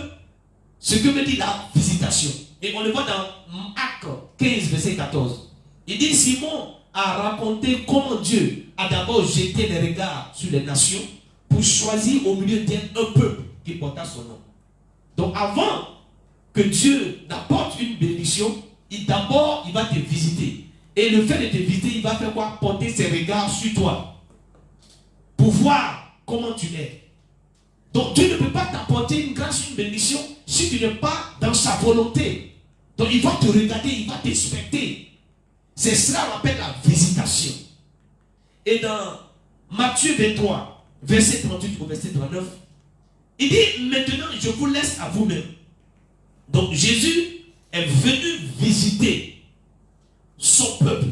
ce que veut dire la visitation. Et on le voit dans Actes 15, verset 14. Il dit, Simon a raconté comment Dieu a d'abord jeté les regards sur les nations pour choisir au milieu d'elles un peuple qui porta son nom. Donc avant que Dieu n'apporte une bénédiction, d'abord il va te visiter. Et le fait de te visiter, il va faire quoi? Porter ses regards sur toi. Pour voir comment tu es. Donc Dieu ne peut pas t'apporter une grâce, une bénédiction si tu n'es pas dans sa volonté. Donc il va te regarder, il va t'inspecter. C'est cela qu'on appelle la visitation. Et dans Matthieu 23, verset 38 au verset 39, il dit, maintenant je vous laisse à vous-même. Donc Jésus est venu visiter son peuple.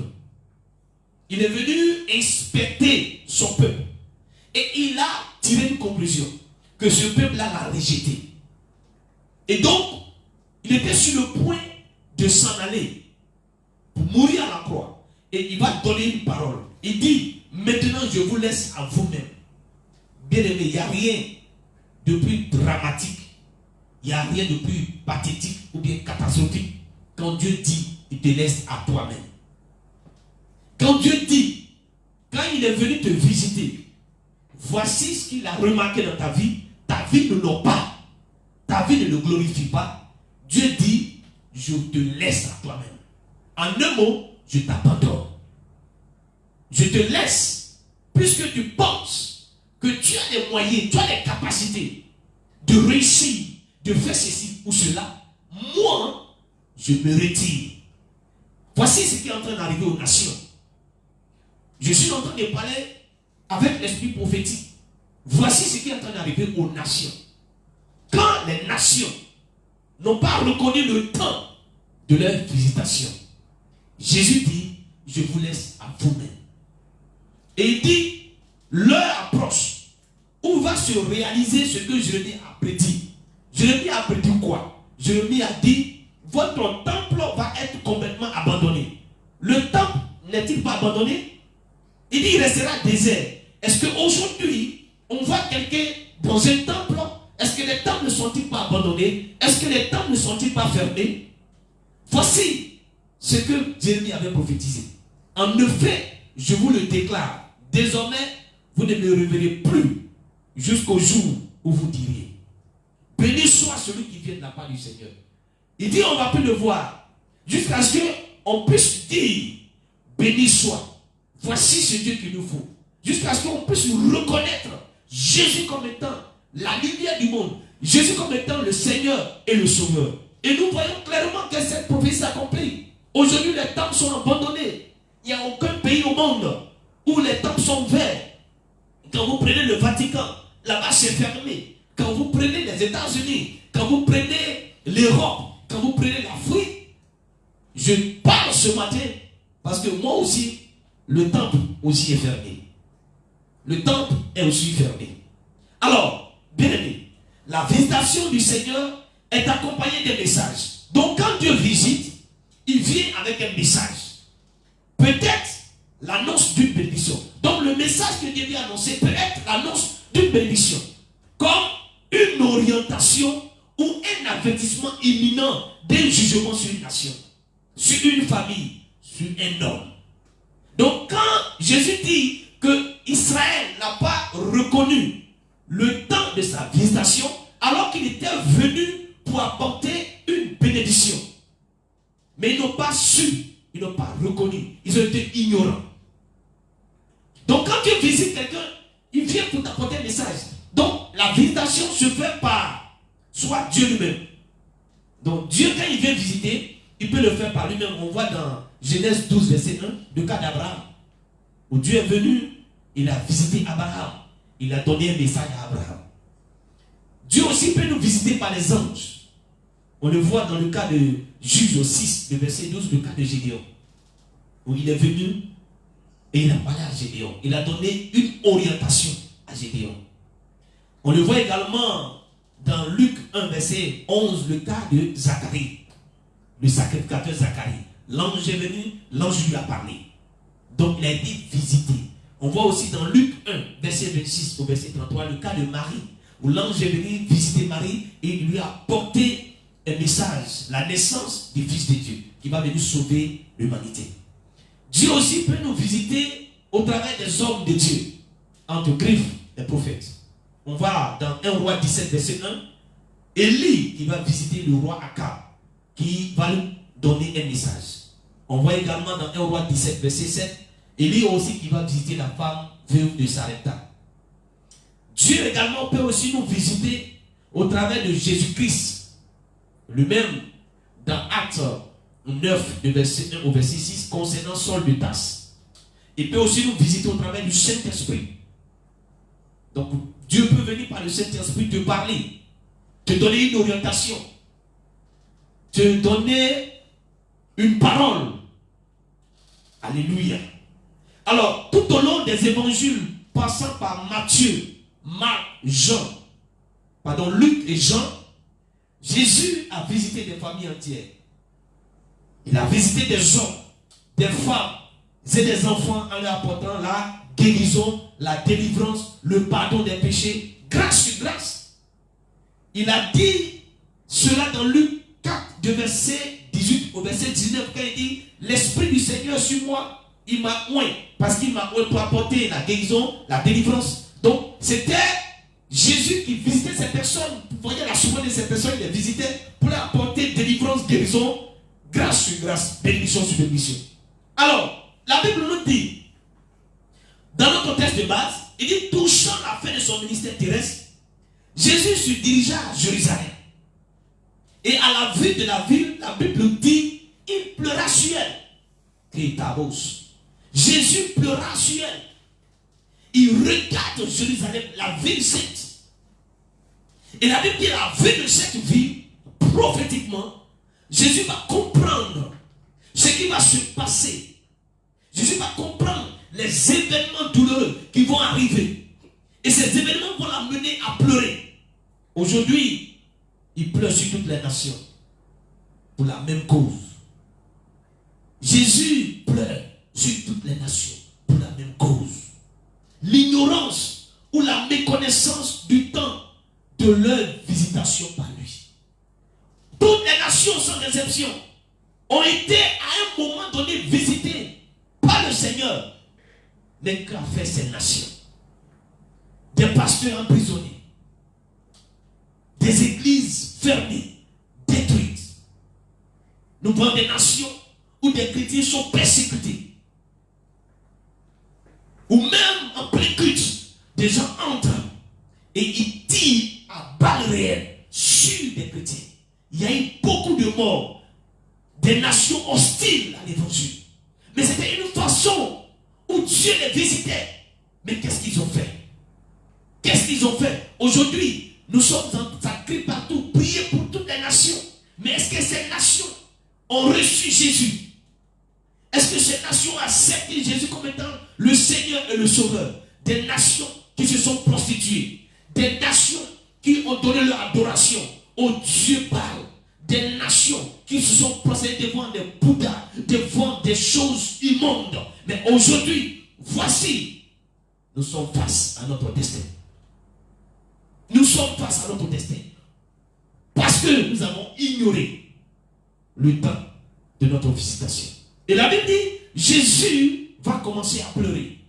Il est venu inspecter son peuple. Et il a tiré une conclusion, que ce peuple-là l'a rejeté. Et donc, il était sur le point de s'en aller pour mourir à la croix. Et il va donner une parole. Il dit, maintenant je vous laisse à vous-même. Bien aimé, il n'y a rien de plus dramatique, il n'y a rien de plus pathétique ou bien catastrophique quand Dieu dit, il te laisse à toi-même. Quand Dieu dit, quand il est venu te visiter, voici ce qu'il a remarqué dans ta vie ne l'honore pas, ta vie ne le glorifie pas. Dieu dit, je te laisse à toi-même. En un mot, je t'abandonne. Je te laisse, puisque tu penses que tu as les moyens, tu as les capacités de réussir, de faire ceci ou cela. Moi, je me retire. Voici ce qui est en train d'arriver aux nations. Je suis en train de parler avec l'esprit prophétique. Voici ce qui est en train d'arriver aux nations. Quand les nations n'ont pas reconnu le temps de leur visitation, Jésus dit, je vous laisse à vous-même. Et il dit, l'heure approche où va se réaliser ce que Jérémie a prédit. Jérémie a prédit quoi? Jérémie a dit, votre temple va être complètement abandonné. Le temple n'est-il pas abandonné? Il dit, il restera désert. Est-ce qu'aujourd'hui, on voit quelqu'un dans un temple? Est-ce que les temples ne sont-ils pas abandonnés? Est-ce que les temples ne sont-ils pas fermés? Voici ce que Jérémie avait prophétisé. En effet, je vous le déclare, désormais, vous ne me reverrez plus jusqu'au jour où vous diriez, béni soit celui qui vient de la part du Seigneur. Il dit, on ne va plus le voir jusqu'à ce qu'on puisse dire, béni soit, voici ce Dieu qu'il nous faut. Jusqu'à ce qu'on puisse reconnaître Jésus comme étant la lumière du monde, Jésus comme étant le Seigneur et le Sauveur. Et nous voyons clairement que cette prophétie s'accomplit. Aujourd'hui, les temples sont abandonnés. Il n'y a aucun pays au monde où les temples sont verts. Quand vous prenez le Vatican, là-bas c'est fermé. Quand vous prenez les États-Unis, quand vous prenez l'Europe, quand vous prenez l'Afrique, je parle ce matin parce que moi aussi, le temple aussi est fermé. Le temple est aussi fermé. Alors, bien aimé, la visitation du Seigneur est accompagnée des messages. Donc quand Dieu visite, il vient avec un message. Peut-être l'annonce d'une bénédiction. Donc le message que Dieu vient annoncer peut être l'annonce d'une bénédiction. Comme une orientation ou un avertissement imminent d'un jugement sur une nation, sur une famille, sur un homme. Donc quand Jésus dit que Israël n'a pas reconnu le temps de sa visitation, alors qu'il était venu pour apporter une bénédiction, mais ils n'ont pas su, ils n'ont pas reconnu, ils ont été ignorants. Donc quand tu visites quelqu'un, il vient pour t'apporter un message. Donc la visitation se fait par soit Dieu lui-même. Donc Dieu, quand il vient visiter, il peut le faire par lui-même. On voit dans Genèse 12 verset 1 le cas d'Abraham, où Dieu est venu, il a visité Abraham, il a donné un message à Abraham. Dieu aussi peut nous visiter par les anges. On le voit dans le cas de Juge 6, le verset 12, le cas de Gédéon, où il est venu et il a parlé à Gédéon. Il a donné une orientation à Gédéon. On le voit également dans Luc 1, verset 11, le cas de Zacharie, le sacrificateur Zacharie. L'ange est venu, l'ange lui a parlé. Donc il a été visité. On voit aussi dans Luc 1, verset 26 au verset 33, le cas de Marie, où l'ange est venu visiter Marie et il lui a porté un message, la naissance du Fils de Dieu, qui va venir sauver l'humanité. Dieu aussi peut nous visiter au travers des hommes de Dieu, entre griffes des prophètes. On voit dans 1 roi 17, verset 1, Élie qui va visiter le roi Akab, qui va lui donner un message. On voit également dans 1 roi 17, verset 7, Élie aussi qui va visiter la femme veuve de Sarepta. Dieu également peut aussi nous visiter au travers de Jésus-Christ, lui-même dans Actes 9, de verset 1 au verset 6, concernant Saul de Tarse. Il peut aussi nous visiter au travers du Saint-Esprit. Donc Dieu peut venir par le Saint-Esprit te parler, te donner une orientation, te donner une parole. Alléluia. Alors, tout au long des évangiles, passant par Matthieu, Marc, Luc et Jean, Jésus a visité des familles entières. Il a visité des hommes, des femmes et des enfants en leur apportant la guérison, la délivrance, le pardon des péchés, grâce sur grâce. Il a dit cela dans Luc 4, de verset 18 au verset 19, quand il dit « L'Esprit du Seigneur sur moi, il m'a oint, parce qu'il m'a oint pour apporter la guérison, la délivrance. » Donc, c'était Jésus qui visitait ces personnes. Vous voyez la souffrance de ces personnes, il les visitait pour leur apporter délivrance, guérison, grâce sur grâce, bénédiction sur bénédiction. Alors, la Bible nous dit, dans notre texte de base, il dit, touchant la fin de son ministère terrestre, Jésus se dirigea à Jérusalem. Et à la vue de la ville, la Bible dit, il pleura sur elle. Jésus pleura sur elle. Il regarde Jérusalem, la ville sainte. Et la Bible dit, à la vue de cette ville, prophétiquement, Jésus va comprendre ce qui va se passer. Jésus va comprendre les événements douloureux qui vont arriver. Et ces événements vont l'amener à pleurer. Aujourd'hui, il pleure sur toutes les nations pour la même cause. Jésus pleure sur toutes les nations pour la même cause. L'ignorance ou la méconnaissance du temps de leur visitation par lui. Toutes les nations sans exception ont été à un moment donné visitées par le Seigneur. Mais qu'a fait ces nations? Des pasteurs emprisonnés, des églises fermées, détruites. Nous voyons des nations où des chrétiens sont persécutés. Ou même en plein culte, des gens entrent et ils tirent à balles réelles sur des chrétiens. Il y a eu beaucoup de morts, des nations hostiles à l'évangile. Mais c'était une façon où Dieu les visitait. Mais qu'est-ce qu'ils ont fait? Qu'est-ce qu'ils ont fait? Aujourd'hui, nous sommes sacrés partout, prier pour toutes les nations. Mais est-ce que ces nations ont reçu Jésus? Est-ce que ces nations acceptent Jésus comme étant le Seigneur et le Sauveur? Des nations qui se sont prostituées, des nations qui ont donné leur adoration au Dieu Baal, des nations qui se sont procédées devant des Bouddhas, devant des choses immondes. Mais aujourd'hui, voici, nous sommes face à notre destin. Nous sommes face à notre destin. Parce que nous avons ignoré le temps de notre visitation. Et la Bible dit, Jésus va commencer à pleurer.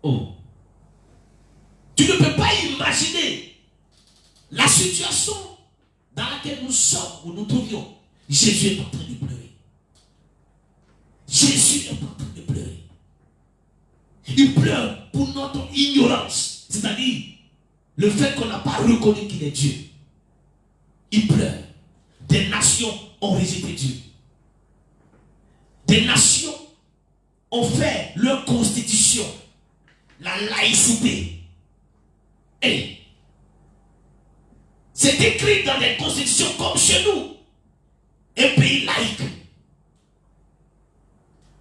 Oh. Tu ne peux pas imaginer la situation dans laquelle nous sommes, où nous trouvions. Jésus est en train de pleurer. Jésus est en train de pleurer. Il pleure pour notre ignorance. C'est-à-dire, le fait qu'on n'a pas reconnu qu'il est Dieu. Il pleure. Des nations ont rejeté Dieu. Des nations ont fait leur constitution, la laïcité. Et c'est écrit dans les constitutions comme chez nous, un pays laïque.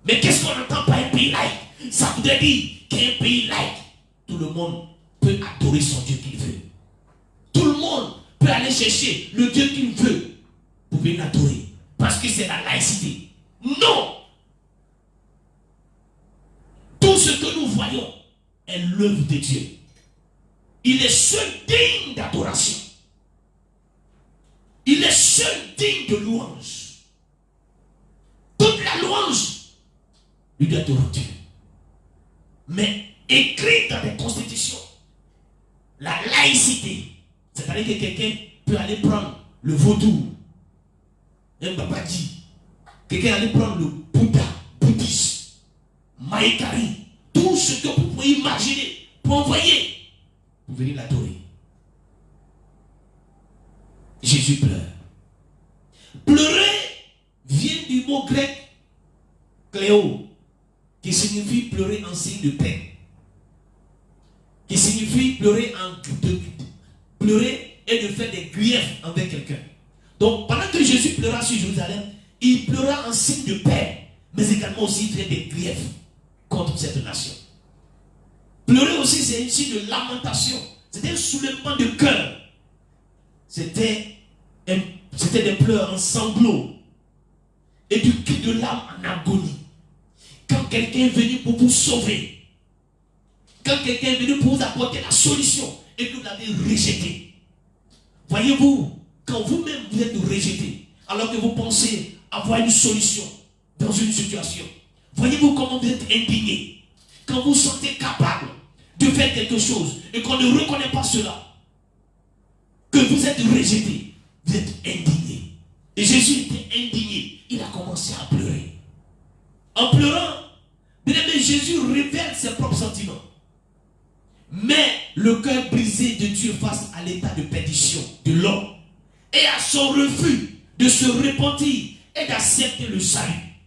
Mais qu'est-ce qu'on entend par un pays laïque? Ça voudrait dire qu'un pays laïque, tout le monde peut adorer son Dieu qu'il veut. Tout le monde peut aller chercher le Dieu qu'il veut pour venir adorer. Parce que c'est la laïcité. Non! Tout ce que nous voyons est l'œuvre de Dieu. Il est seul digne d'adoration. Il est seul digne de louange. Toute la louange lui doit être rendue. Mais écrit dans les constitutions, la laïcité, c'est-à-dire que quelqu'un peut aller prendre le vaudou, un babadi, quelqu'un aller prendre le Bouddha, bouddhisme, Maïkari, tout ce que vous pouvez imaginer pour envoyer, pour venir l'adorer. Jésus pleure. Pleurer vient du mot grec cléo, qui signifie pleurer en signe de peine. qui signifie pleurer, pleurer et de faire des griefs envers quelqu'un. Donc, pendant que Jésus pleura sur Jérusalem, il pleura en signe de paix, mais également aussi il fait des griefs contre cette nation. Pleurer aussi, c'est un signe de lamentation. C'était un soulèvement de cœur. C'était des pleurs en sanglots et du cri de l'âme en agonie. Quand quelqu'un est venu pour vous sauver, quand quelqu'un est venu pour vous apporter la solution et que vous l'avez rejeté. Voyez-vous, quand vous-même vous êtes rejeté, alors que vous pensez avoir une solution dans une situation, voyez-vous comment vous êtes indigné. Quand vous vous sentez capable de faire quelque chose et qu'on ne reconnaît pas cela, que vous êtes rejeté, vous êtes indigné. Et Jésus était indigné. Il a commencé à pleurer. En pleurant, bien aimé, Jésus révèle ses propres sentiments. Mais le cœur brisé de Dieu face à l'état de perdition de l'homme et à son refus de se repentir et d'accepter le salut.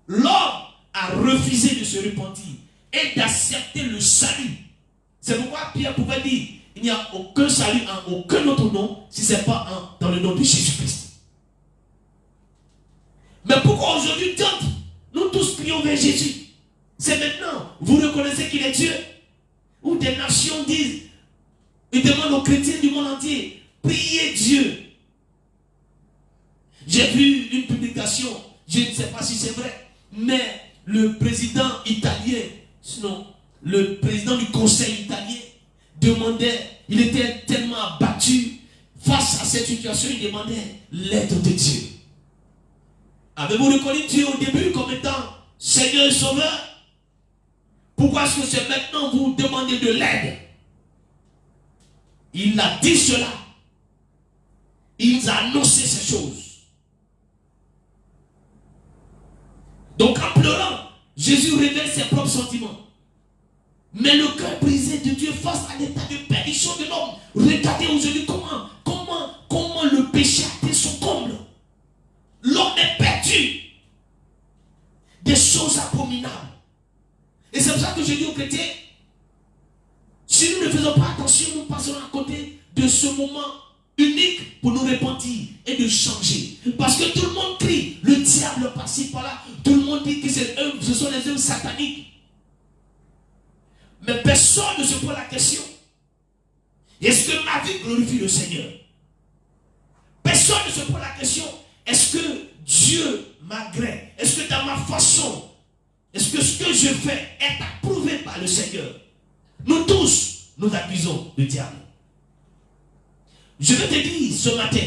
L'homme a refusé de se repentir et d'accepter le salut. C'est pourquoi Pierre pouvait dire, il n'y a aucun salut en aucun autre nom si ce n'est pas dans le nom de Jésus-Christ. Mais pourquoi aujourd'hui, nous tous prions vers Jésus? C'est maintenant, vous reconnaissez qu'il est Dieu? Où des nations disent, ils demandent aux chrétiens du monde entier, priez Dieu. J'ai vu une publication, je ne sais pas si c'est vrai, mais le président italien, sinon le président du conseil italien demandait, il était tellement abattu face à cette situation, il demandait l'aide de Dieu. Avez-vous reconnu Dieu au début comme étant Seigneur et Sauveur? Pourquoi est-ce que c'est maintenant vous demandez de l'aide? Il a dit cela. Il a annoncé ces choses. Donc en pleurant, Jésus révèle ses propres sentiments. Mais le cœur brisé de Dieu face à l'état de perdition de l'homme. Regardez aujourd'hui comment le péché a été son comble. L'homme est perdu. Des choses abominables. Et c'est pour ça que je dis aux chrétiens, si nous ne faisons pas attention, nous passerons à côté de ce moment unique pour nous repentir et de changer. Parce que tout le monde crie, le diable par-ci par-là, tout le monde dit que ce sont les œuvres sataniques. Mais personne ne se pose la question, est-ce que ma vie glorifie le Seigneur? Personne ne se pose la question, est-ce que Dieu m'agrée? Est-ce que dans ma façon, est-ce que ce que je fais est approuvé par le Seigneur? Nous tous, nous accusons le diable. Je vais te dire ce matin,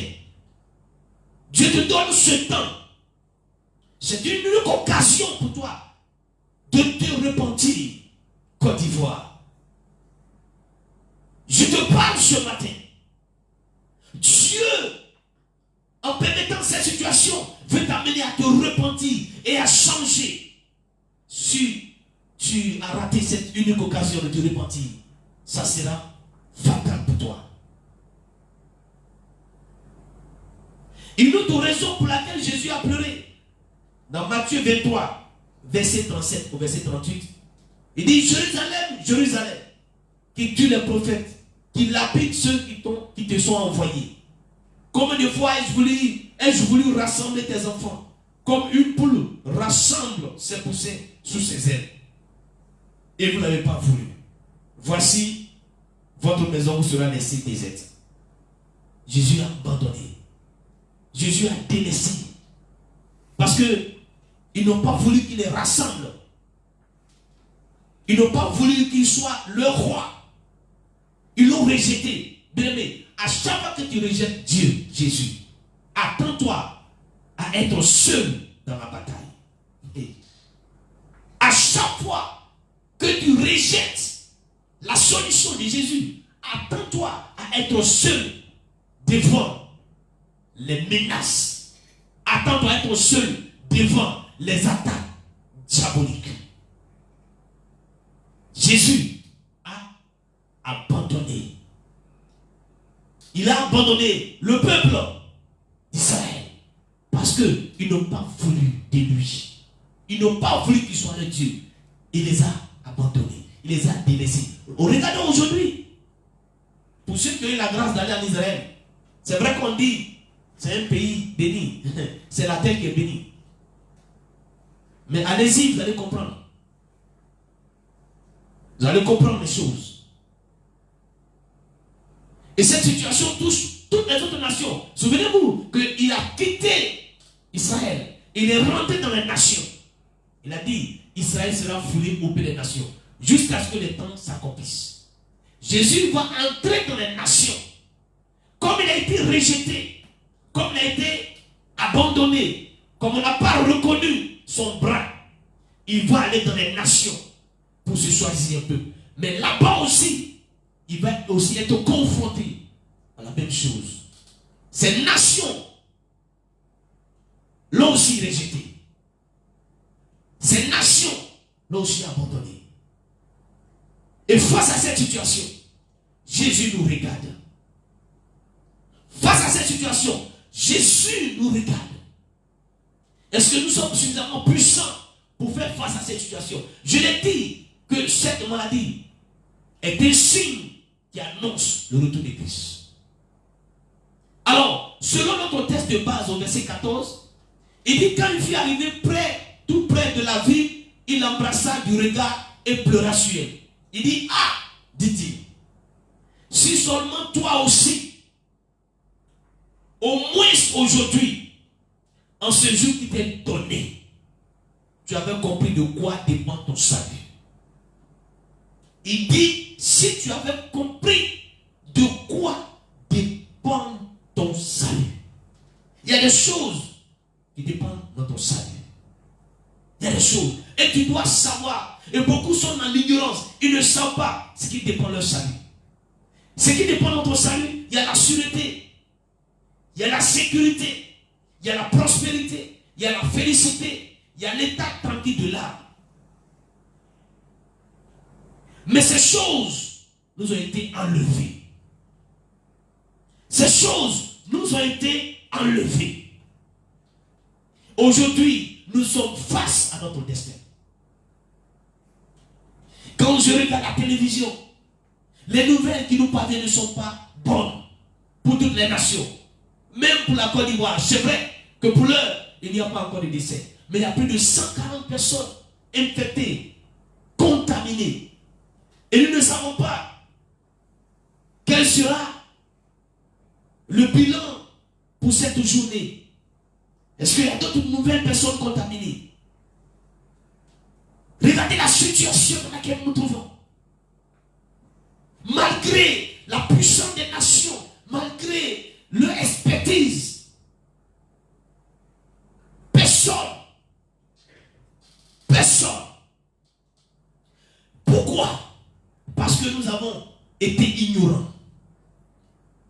Dieu te donne ce temps. C'est une unique occasion pour toi de te repentir. Côte d'Ivoire. Je te parle ce matin. Dieu, en permettant cette situation, veut t'amener à te repentir et à changer. Si tu as raté cette unique occasion de te repentir, ça sera fatal pour toi. Une autre raison pour laquelle Jésus a pleuré, dans Matthieu 23, verset 37 au verset 38, il dit, Jérusalem, Jérusalem, qui tue les prophètes, qui lapide ceux qui te sont envoyés. Combien de fois ai-je voulu rassembler tes enfants, comme une poule rassemble ses poussins sous ses ailes. Et vous n'avez pas voulu. Voici, votre maison vous sera laissée déserte. Jésus a abandonné. Jésus a délaissé. Parce qu'ils n'ont pas voulu qu'il les rassemble. Ils n'ont pas voulu qu'il soit leur roi. Ils l'ont rejeté. Bien-aimé, à chaque fois que tu rejettes Dieu, Jésus, attends-toi à être seul dans la bataille. Et à chaque fois que tu rejettes la solution de Jésus, attends-toi à être seul devant les menaces. Attends-toi à être seul devant les attaques diaboliques. Jésus a abandonné. Il a abandonné le peuple d'Israël parce qu'ils n'ont pas voulu de lui. Ils n'ont pas voulu qu'il soit le Dieu. Il les a abandonnés. il les a délaissés. Regardons aujourd'hui, pour ceux qui ont eu la grâce d'aller en Israël, c'est vrai qu'on dit, c'est un pays béni, c'est la terre qui est bénie. Mais allez-y, vous allez comprendre. Vous allez comprendre les choses. Et cette situation touche toutes les autres nations. Souvenez-vous qu'il a quitté Israël. Il est rentré dans les nations. Il a dit, Israël sera foulé au pays des nations. Jusqu'à ce que les temps s'accomplissent. Jésus va entrer dans les nations. Comme il a été rejeté, comme il a été abandonné, comme on n'a pas reconnu son bras, il va aller dans les nations pour se choisir un peu. Mais là-bas aussi, il va aussi être confronté à la même chose. Ces nations l'ont aussi rejeté. Ces nations l'ont aussi abandonné. Et face à cette situation, Jésus nous regarde. Face à cette situation, Jésus nous regarde. Est-ce que nous sommes suffisamment puissants pour faire face à cette situation? Je l'ai dit que cette maladie est un signe qui annonce le retour de Christ. Alors, selon notre texte de base au verset 14, il dit quand il fut arrivé tout près de la ville, il l'embrassa du regard et pleura sur elle. Il dit, ah, dit-il, si seulement toi aussi, au moins aujourd'hui, en ce jour qui t'est donné, tu avais compris de quoi dépend ton salut. Il dit, si tu avais compris de quoi dépend ton salut. Il y a des choses qui dépendent de ton salut. Il y a des choses. Et tu dois savoir. Et beaucoup sont dans l'ignorance. Ils ne savent pas ce qui dépend de leur salut. Ce qui dépend de ton salut, il y a la sûreté. Il y a la sécurité. Il y a la prospérité. Il y a la félicité. Il y a l'état tranquille de l'âme. Mais ces choses nous ont été enlevées. Ces choses nous ont été enlevées. Aujourd'hui, nous sommes face à notre destin. Quand je regarde la télévision, les nouvelles qui nous parviennent ne sont pas bonnes pour toutes les nations. Même pour la Côte d'Ivoire, c'est vrai que pour l'heure, il n'y a pas encore de décès. Mais il y a plus de 140 personnes infectées, contaminées. Et nous ne savons pas quel sera le bilan pour cette journée. Est-ce qu'il y a d'autres nouvelles personnes contaminées? Regardez la situation dans laquelle nous nous trouvons. Malgré la puissance des nations, malgré leur expertise, personne. Pourquoi? Parce que nous avons été ignorants.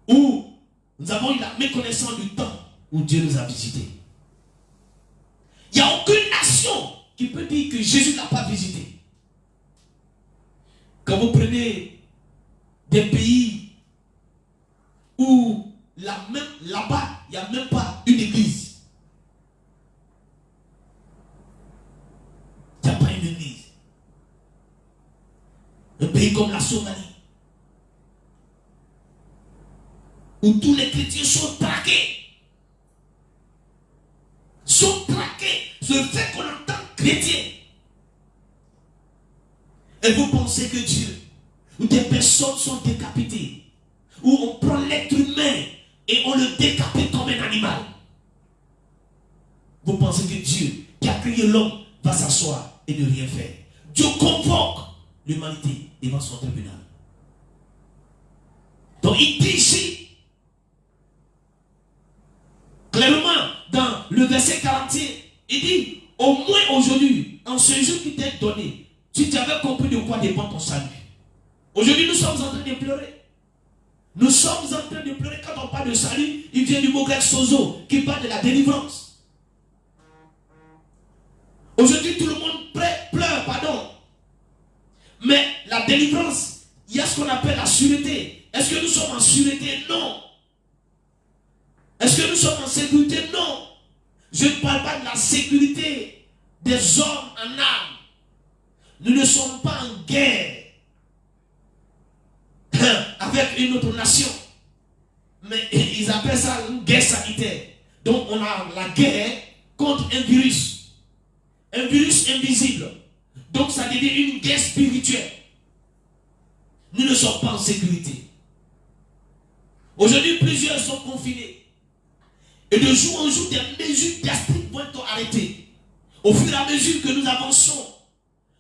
Ou nous avons eu la méconnaissance du temps où Dieu nous a visités. Il n'y a aucune nation qui peut dire que Jésus n'a pas visité. Quand vous prenez des pays où là-bas, il n'y a même pas une église. Il n'y a pas une église. Un pays comme la Somalie, où tous les chrétiens sont traqués. Sont traqués sur le fait qu'on entend chrétien. Et vous pensez que Dieu, où des personnes sont décapitées, où on prend l'être humain et on le décapite comme un animal. Vous pensez que Dieu, qui a créé l'homme, va s'asseoir et ne rien faire. Dieu convoque l'humanité devant son tribunal. Donc il dit ici, clairement, dans le verset 41, il dit, au moins aujourd'hui, en ce jour qui t'est donné, tu t'avais compris de quoi dépend ton salut. Aujourd'hui, nous sommes en train de pleurer. Nous sommes en train de pleurer. Quand on parle de salut, il vient du mot grec sozo, qui parle de la délivrance. Aujourd'hui, tout le monde pleure, pardon. Mais la délivrance, il y a ce qu'on appelle la sûreté. Est-ce que nous sommes en sûreté? Non. Est-ce que nous sommes en sécurité? Non. Je ne parle pas de la sécurité des hommes en âme. Nous ne sommes pas en guerre une autre nation. Mais ils appellent ça une guerre sanitaire. Donc on a la guerre contre un virus. Un virus invisible. Donc ça devient une guerre spirituelle. Nous ne sommes pas en sécurité. Aujourd'hui, plusieurs sont confinés. Et de jour en jour, des mesures drastiques vont être arrêtées. Au fur et à mesure que nous avançons,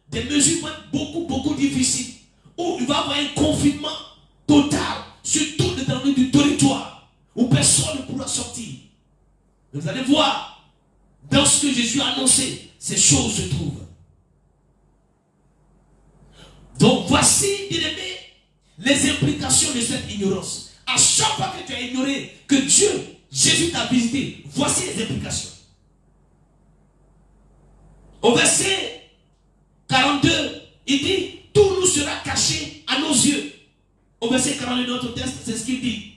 des mesures vont être beaucoup difficiles. Où il va y avoir un confinement total sur toute l'étendue du territoire. Où personne ne pourra sortir. Vous allez voir, dans ce que Jésus a annoncé, ces choses se trouvent. Donc voici, bien-aimés, les implications de cette ignorance. À chaque fois que tu as ignoré que Dieu, Jésus t'a visité, voici les implications. Au verset 42, il dit, tout nous sera caché à nos yeux. Au verset 42 de notre texte, c'est ce qu'il dit.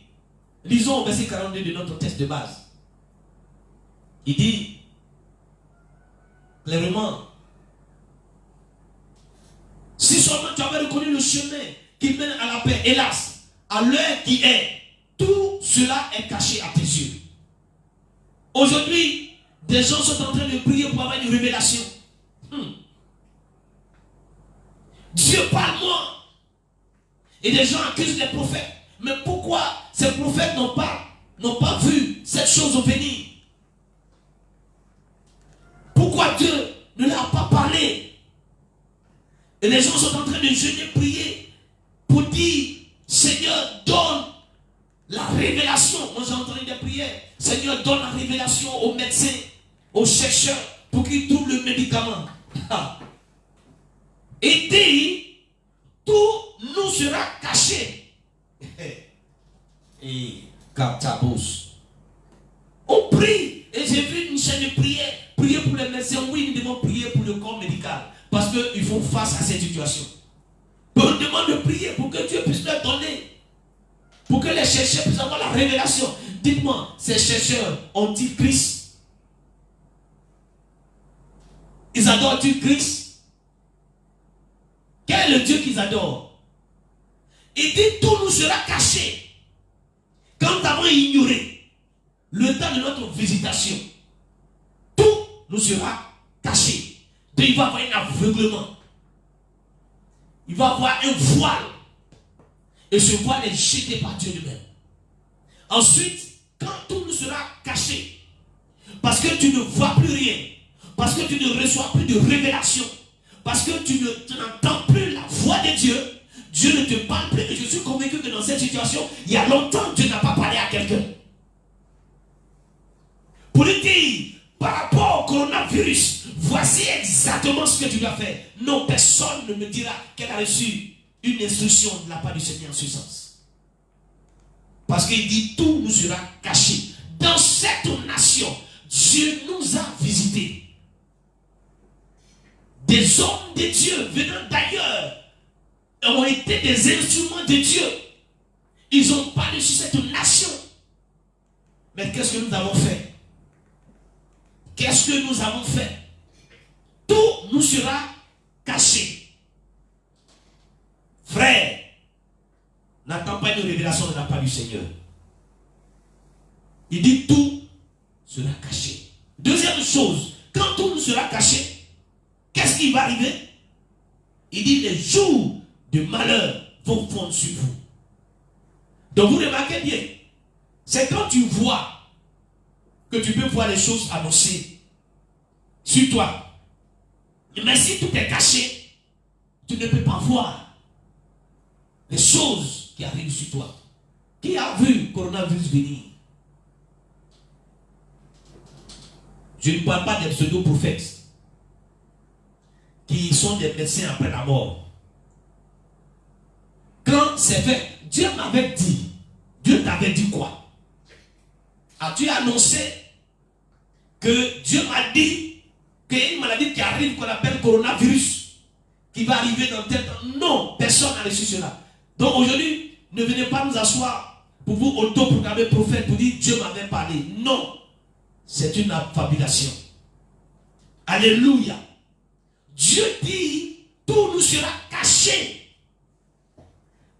Lisons au verset 42 de notre texte de base. Il dit clairement, si seulement tu avais reconnu le chemin qui mène à la paix, hélas, à l'heure qui est, tout cela est caché à tes yeux. Aujourd'hui, des gens sont en train de prier pour avoir une révélation. Dieu parle-moi. Et des gens accusent les prophètes. Mais pourquoi ces prophètes n'ont pas vu cette chose venir? Pourquoi Dieu ne leur a pas parlé? Et les gens sont en train de jeûner, prier pour dire, Seigneur, donne la révélation. Moi j'ai entendu des prières. Seigneur, donne la révélation aux médecins, aux chercheurs, pour qu'ils trouvent le médicament. Et dit, tout nous sera caché. Et Katabos. On prie. Et j'ai vu une chaîne de prière. Prier pour les médecins. Oui, nous devons prier pour le corps médical. Parce qu'ils font face à cette situation. On demande de prier pour que Dieu puisse leur donner. Pour que les chercheurs puissent avoir la révélation. Dites-moi, ces chercheurs ont-ils Christ? Ils adorent-ils Christ? Quel est le Dieu qu'ils adorent? Il dit tout nous sera caché. Quand nous avons ignoré le temps de notre visitation, tout nous sera caché. Donc il va y avoir un aveuglement. Il va y avoir un voile. Et ce voile est jeté par Dieu lui-même. Ensuite, quand tout nous sera caché, parce que tu ne vois plus rien, parce que tu ne reçois plus de révélation, parce que tu n'entends plus la voix de Dieu, Dieu ne te parle plus. Et je suis convaincu que dans cette situation, il y a longtemps Dieu n'a pas parlé à quelqu'un. Pour lui dire, par rapport au coronavirus, voici exactement ce que tu dois faire. Non, personne ne me dira qu'elle a reçu une instruction de la part du Seigneur en ce sens. Parce qu'il dit, tout nous sera caché. Dans cette nation, Dieu nous a visités. Des hommes de Dieu venant d'ailleurs ont été des instruments de Dieu. Ils ont parlé sur cette nation. Mais qu'est-ce que nous avons fait? Qu'est-ce que nous avons fait? Tout nous sera caché. Frère, n'attends pas une révélation de la part du Seigneur. Il dit tout sera caché. Deuxième chose, quand tout nous sera caché, qu'est-ce qui va arriver? Il dit les jours de malheur vont fondre sur vous. Donc vous remarquez bien, c'est quand tu vois que tu peux voir les choses annoncées sur toi. Mais si tout est caché, tu ne peux pas voir les choses qui arrivent sur toi. Qui a vu le coronavirus venir? Je ne parle pas des pseudo-prophètes qui sont des médecins après la mort. Quand c'est fait, Dieu m'avait dit, Dieu t'avait dit quoi? As-tu annoncé que Dieu m'a dit qu'il y a une maladie qui arrive qu'on appelle coronavirus qui va arriver dans tel temps? Non, personne n'a reçu cela. Donc aujourd'hui, ne venez pas nous asseoir pour vous autoproclamer prophète pour dire Dieu m'avait parlé. Non, c'est une fabulation. Alléluia. Dieu dit tout nous sera caché.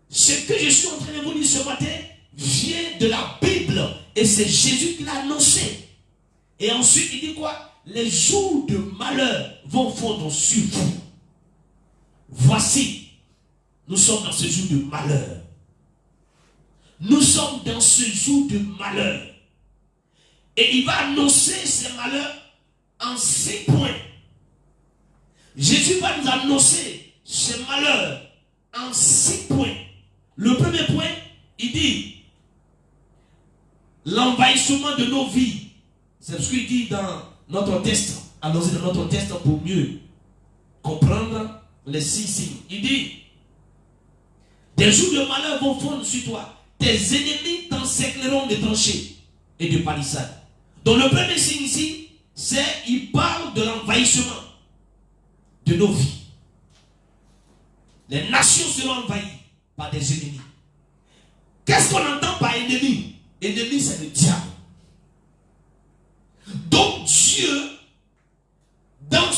Ce que je suis en train train de vous dire ce matin vient de la Bible. Et c'est Jésus qui l'a annoncé. Et ensuite, il dit quoi? Les jours de malheur vont fondre sur vous. Voici, nous sommes dans ce jour de malheur. Nous sommes dans ce jour de malheur. Et il va annoncer ces malheurs en 6 points. Jésus va nous annoncer ces malheurs en 6 points. Le premier point, il dit l'envahissement de nos vies. C'est ce qu'il dit dans notre texte. Allons-y dans notre texte pour mieux comprendre les 6 signes. Il dit des jours de malheur vont fondre sur toi. Tes ennemis t'encercleront de tranchées et de palissades. Donc le premier signe ici, c'est il parle de l'envahissement de nos vies. Les nations seront envahies par des ennemis. Qu'est-ce qu'on entend par ennemi? Ennemi, c'est le diable. Donc Dieu, dans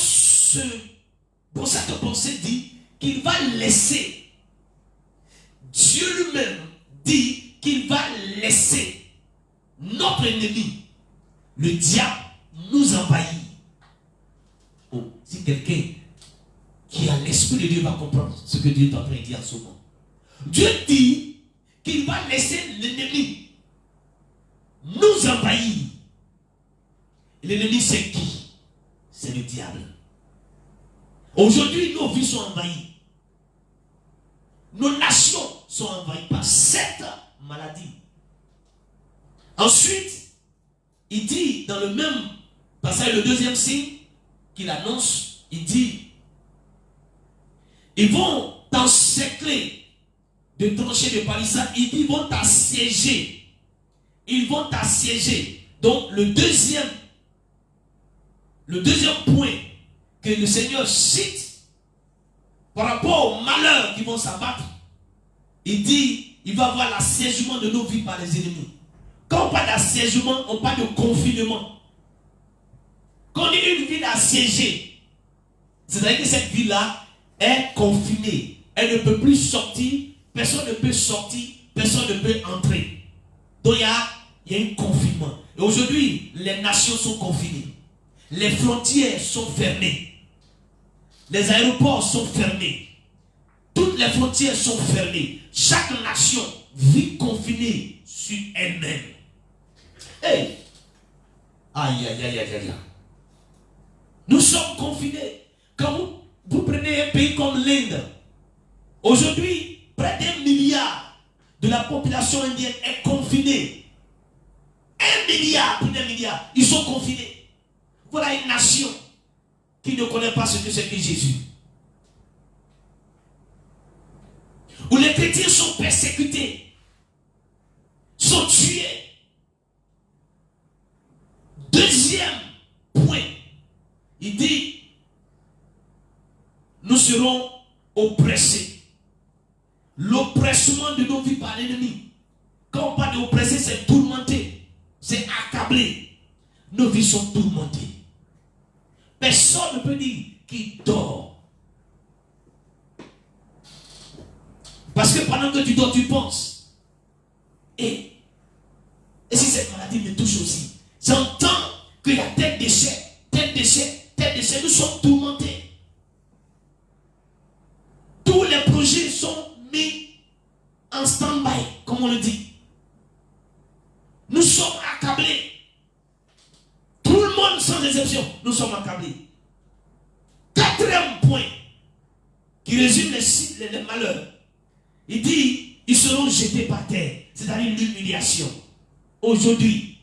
cette pensée, dit qu'il va laisser. Dieu lui-même dit qu'il va laisser notre ennemi, le diable, nous envahir. Oh, si quelqu'un qui a l'esprit de Dieu va comprendre ce que Dieu est en train de dire en ce moment. Dieu dit qu'il va laisser l'ennemi nous envahir. Et l'ennemi, c'est qui? C'est le diable. Aujourd'hui, nos vies sont envahies. Nos nations sont envahies par cette maladie. Ensuite, il dit dans le même passage, le deuxième signe qu'il annonce, il dit ils vont t'encercler de tranchées de palissades, ils vont t'assiéger. Ils vont t'assiéger. Donc le deuxième point que le Seigneur cite par rapport aux malheurs qui vont s'abattre, il dit il va y avoir l'assiégement de nos vies par les ennemis. Quand on parle d'assiégement, on parle de confinement. Quand on dit une ville assiégée, c'est-à-dire que cette ville-là est confinée. Elle ne peut plus sortir, personne ne peut sortir, personne ne peut entrer. Donc il y a un confinement. Et aujourd'hui, les nations sont confinées. Les frontières sont fermées. Les aéroports sont fermés. Toutes les frontières sont fermées. Chaque nation vit confinée sur elle-même. Hey! Aïe, aïe, aïe, aïe, aïe. Nous sommes confinés. Quand vous prenez un pays comme l'Inde, aujourd'hui, près d'1 milliard de la population indienne est confinée. 1 milliard, plus d'1 milliard, ils sont confinés. Voilà une nation qui ne connaît pas ce que c'est que Jésus. Où les chrétiens sont persécutés, sont tués. Deuxième point, il dit, nous serons oppressés. L'oppressement de nos vies par l'ennemi. Quand on parle d'oppresser, c'est tourmenter, c'est accabler. Nos vies sont tourmentées. Personne ne peut dire qu'il dort. Parce que pendant que tu dors, tu penses. Et si cette maladie me touche aussi, j'entends qu'il y a tel déchet, tel déchet, tel déchet. Nous sommes tourmentés. Tous les projets sont mis en stand-by, comme on le dit. Nous sommes accablés. Tout le monde, sans exception, nous sommes accablés. Quatrième point, qui résume les malheurs. Il dit, ils seront jetés par terre, c'est-à-dire l'humiliation. Aujourd'hui,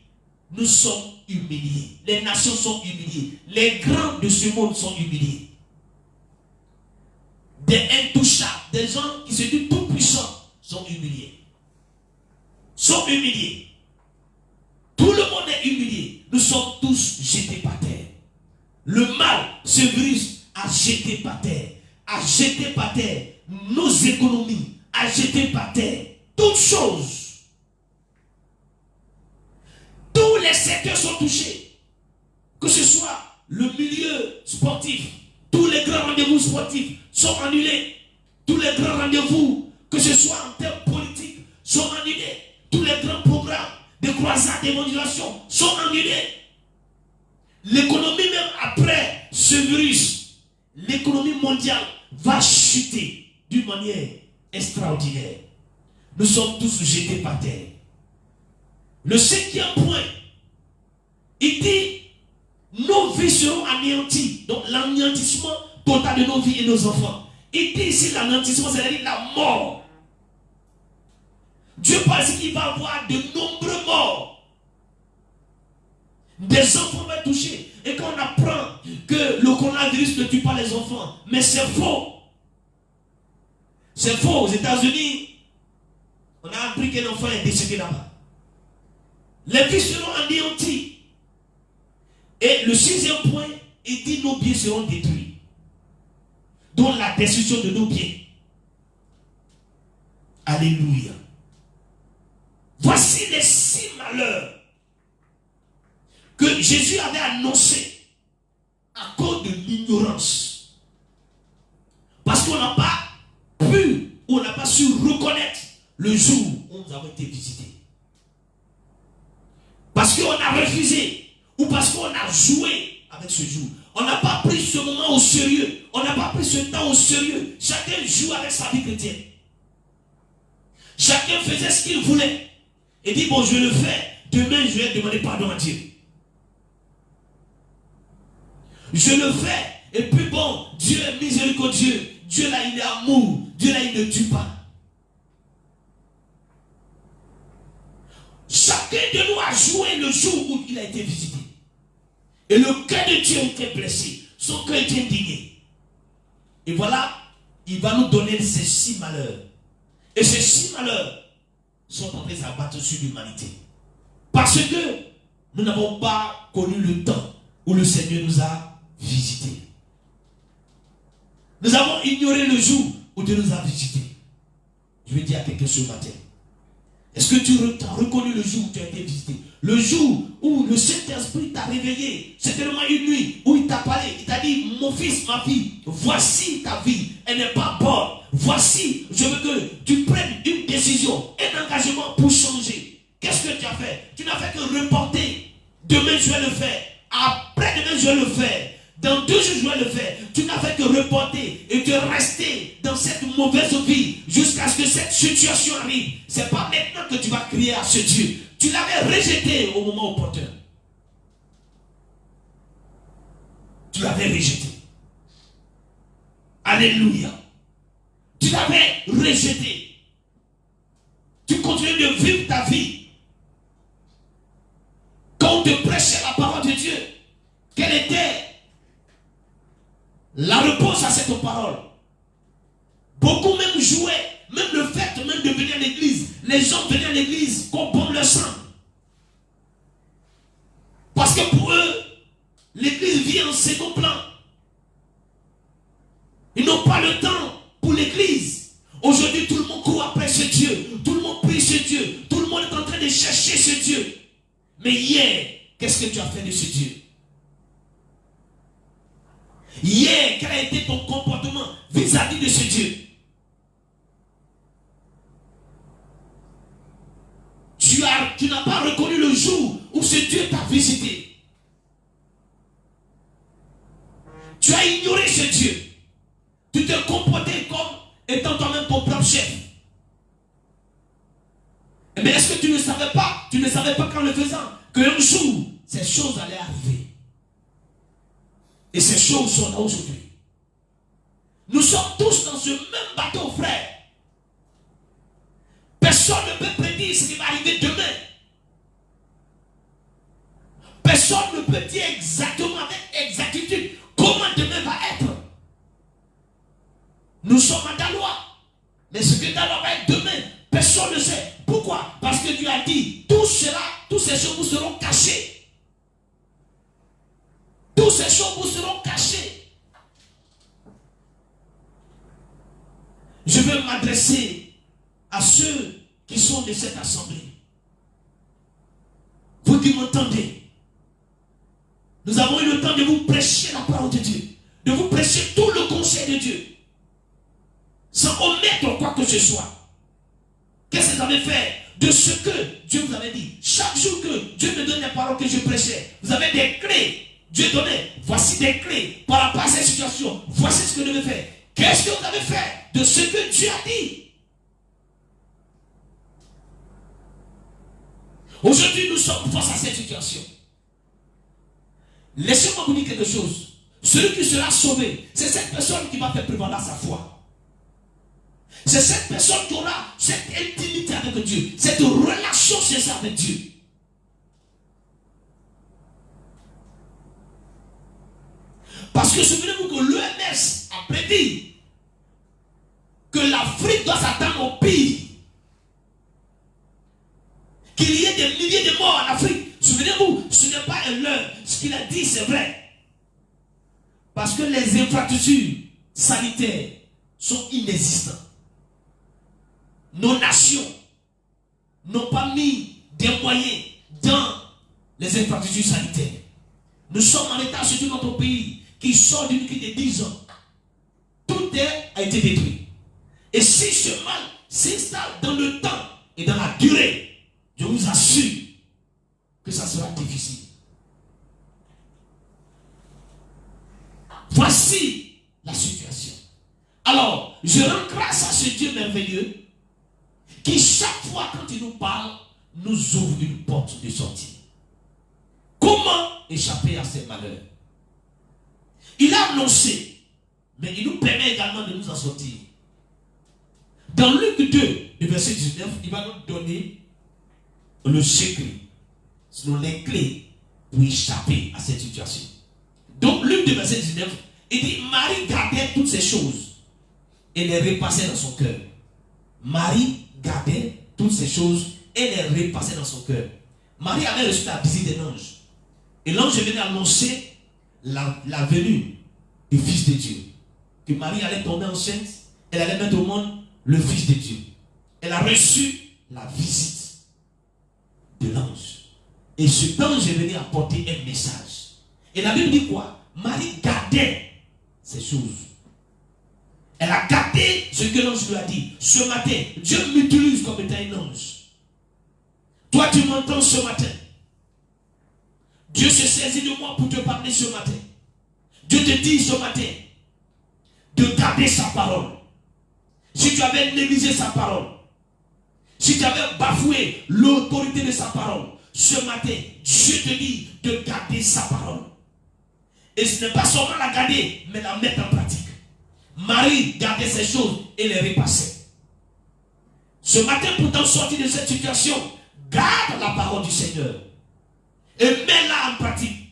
nous sommes humiliés. Les nations sont humiliées. Les grands de ce monde sont humiliés. Des intouchables, des gens qui se disent tout puissants sont humiliés. Sont humiliés. Tout le monde est humilié. Nous sommes tous jetés par terre. Le mal, ce virus, a jeté par terre. A jeté par terre nos économies. A jeté par terre toutes choses. Tous les secteurs sont touchés. Que ce soit le milieu sportif, tous les grands rendez-vous sportifs sont annulés. Tous les grands rendez-vous, que ce soit en termes politiques, sont annulés. Tous les grands programmes de croisade, d'évangélisation sont annulés. L'économie, même après ce virus, l'économie mondiale va chuter d'une manière extraordinaire. Nous sommes tous jetés par terre. Le 5e point, il dit, nos vies seront anéanties. Donc l'anéantissement total de nos vies et nos enfants. Il dit ici l'anéantissement, c'est-à-dire la mort. Dieu pense qu'il va y avoir de nombreux morts. Des enfants vont être touchés. Et quand on apprend que le coronavirus ne tue pas les enfants, mais c'est faux. C'est faux. Aux États-Unis, on a appris qu'un enfant est décédé là-bas. Les vies seront anéanties. Et le 6e point, il dit nos biens seront détruits. Donc la destruction de nos biens. Alléluia. Voici les 6 malheurs que Jésus avait annoncés à cause de l'ignorance. Parce qu'on n'a pas pu, ou on n'a pas su reconnaître le jour où nous avons été visités. Parce qu'on a refusé, ou parce qu'on a joué avec ce jour. On n'a pas pris ce moment au sérieux. On n'a pas pris ce temps au sérieux. Chacun joue avec sa vie chrétienne. Chacun faisait ce qu'il voulait. Et dit, bon, je le fais. Demain, je vais demander pardon à Dieu. Je le fais. Et puis bon, Dieu est miséricordieux. Dieu là, il est amour. Dieu là, il ne tue pas. Chacun de nous a joué le jour où il a été visité. Et le cœur de Dieu était blessé. Son cœur était indigné. Et voilà, il va nous donner ces 6 malheurs. Et ces 6 malheurs sont en train de s'abattre sur l'humanité. Parce que nous n'avons pas connu le temps où le Seigneur nous a visités. Nous avons ignoré le jour où Dieu nous a visités. Je vais dire à quelqu'un ce matin. Est-ce que tu as reconnu le jour où tu as été visité? Le jour où le Saint-Esprit t'a réveillé, certainement une nuit où il t'a parlé, il t'a dit, mon fils, ma fille, voici ta vie, elle n'est pas bonne. Voici, je veux que tu prennes une décision, un engagement pour changer. Qu'est-ce que tu as fait? Tu n'as fait que reporter. Demain, je vais le faire. Après-demain, je vais le faire. Dans 2 jours, je vais le faire. Tu n'as fait que reporter et de rester dans cette mauvaise vie jusqu'à ce que cette situation arrive. Ce n'est pas maintenant que tu vas crier à ce Dieu. Tu l'avais rejeté au moment opportun. Tu l'avais rejeté. Alléluia. Tu l'avais rejeté. Tu continues de vivre ta vie. Quand on te prêchait la parole de Dieu, quelle était la réponse à cette parole? Beaucoup même jouaient, même le fait même de venir à l'église. Les gens venaient à l'église comme bon le sang. Parce que pour eux, l'église vit en second plan. Ils n'ont pas le temps pour l'église. Aujourd'hui, tout le monde court après ce Dieu. Tout le monde prie ce Dieu. Tout le monde est en train de chercher ce Dieu. Mais hier, qu'est-ce que tu as fait de ce Dieu? Hier, quel a été ton comportement vis-à-vis de ce Dieu? Tu n'as pas reconnu le jour où ce Dieu t'a visité. Tu as ignoré ce Dieu. Tu te comportais comme étant toi-même ton propre chef. Mais est-ce que tu ne savais pas? Tu ne savais pas qu'en le faisant, qu'un jour, ces choses allaient arriver. Et ces choses sont là aujourd'hui. Nous sommes tous dans ce même bateau, frère. Personne ne peut prédire ce qui va arriver demain. Personne ne peut dire exactement avec exactitude comment demain va être. Nous sommes à Dalois. Mais ce que Dalois va être demain, personne ne sait. Pourquoi? Parce que Dieu a dit, tout cela, toutes ces choses vous seront cachées. Toutes ces choses vous seront cachées. Je veux m'adresser à ceux qui sont de cette assemblée. Vous qui m'entendez, nous avons eu le temps de vous prêcher la parole de Dieu, de vous prêcher tout le conseil de Dieu, sans omettre quoi que ce soit. Qu'est-ce que vous avez fait de ce que Dieu vous avait dit? Chaque jour que Dieu me donne les paroles que je prêchais, vous avez des clés. Dieu donnait, voici des clés par rapport à cette situation. Voici ce que je devez faire. Qu'est-ce que vous avez fait de ce que Dieu a dit? Aujourd'hui, nous sommes face à cette situation. Laissez-moi vous dire quelque chose. Celui qui sera sauvé, c'est cette personne qui va faire prévaloir sa foi. C'est cette personne qui aura cette intimité avec Dieu, cette relation sincère avec Dieu. Parce que souvenez-vous que l'OMS a prédit que l'Afrique doit s'attendre au pire. Qu'il y ait des milliers de morts en Afrique. Souvenez-vous, ce n'est pas un leurre. Ce qu'il a dit, c'est vrai. Parce que les infrastructures sanitaires sont inexistantes. Nos nations n'ont pas mis des moyens dans les infrastructures sanitaires. Nous sommes en état, surtout notre pays, qui sort d'une crise de 10 ans. Tout a été détruit. Et si ce mal s'installe dans le temps et dans la durée, je vous assure que ça sera difficile. Voici la situation. Alors, je rends grâce à ce Dieu merveilleux qui chaque fois quand il nous parle, nous ouvre une porte de sortie. Comment échapper à ces malheurs? Il a annoncé, mais il nous permet également de nous en sortir. Dans Luc 2, le verset 19, il va nous donner le secret, sinon les clés pour échapper à cette situation. Donc Luc 2, verset 19, il dit, Marie gardait toutes ces choses et les repassait dans son cœur. Marie gardait toutes ces choses et les repassait dans son cœur. Marie avait reçu la visite d'un ange. Et l'ange venait annoncer la venue du Fils de Dieu. Que Marie allait tomber enceinte, elle allait mettre au monde le Fils de Dieu. Elle a reçu la visite de l'ange. Et cet ange est venu apporter un message. Et la Bible dit quoi? Marie gardait ces choses. Elle a gardé ce que l'ange lui a dit. Ce matin, Dieu m'utilise comme étant un ange. Toi, tu m'entends ce matin. Dieu se saisit de moi pour te parler ce matin. Dieu te dit ce matin de garder sa parole. Si tu avais négligé sa parole, si tu avais bafoué l'autorité de sa parole, ce matin, Dieu te dit de garder sa parole. Et ce n'est pas seulement la garder, mais la mettre en pratique. Marie gardait ces choses et les repassait. Ce matin, pour t'en sortir de cette situation, garde la parole du Seigneur et mets-la en pratique.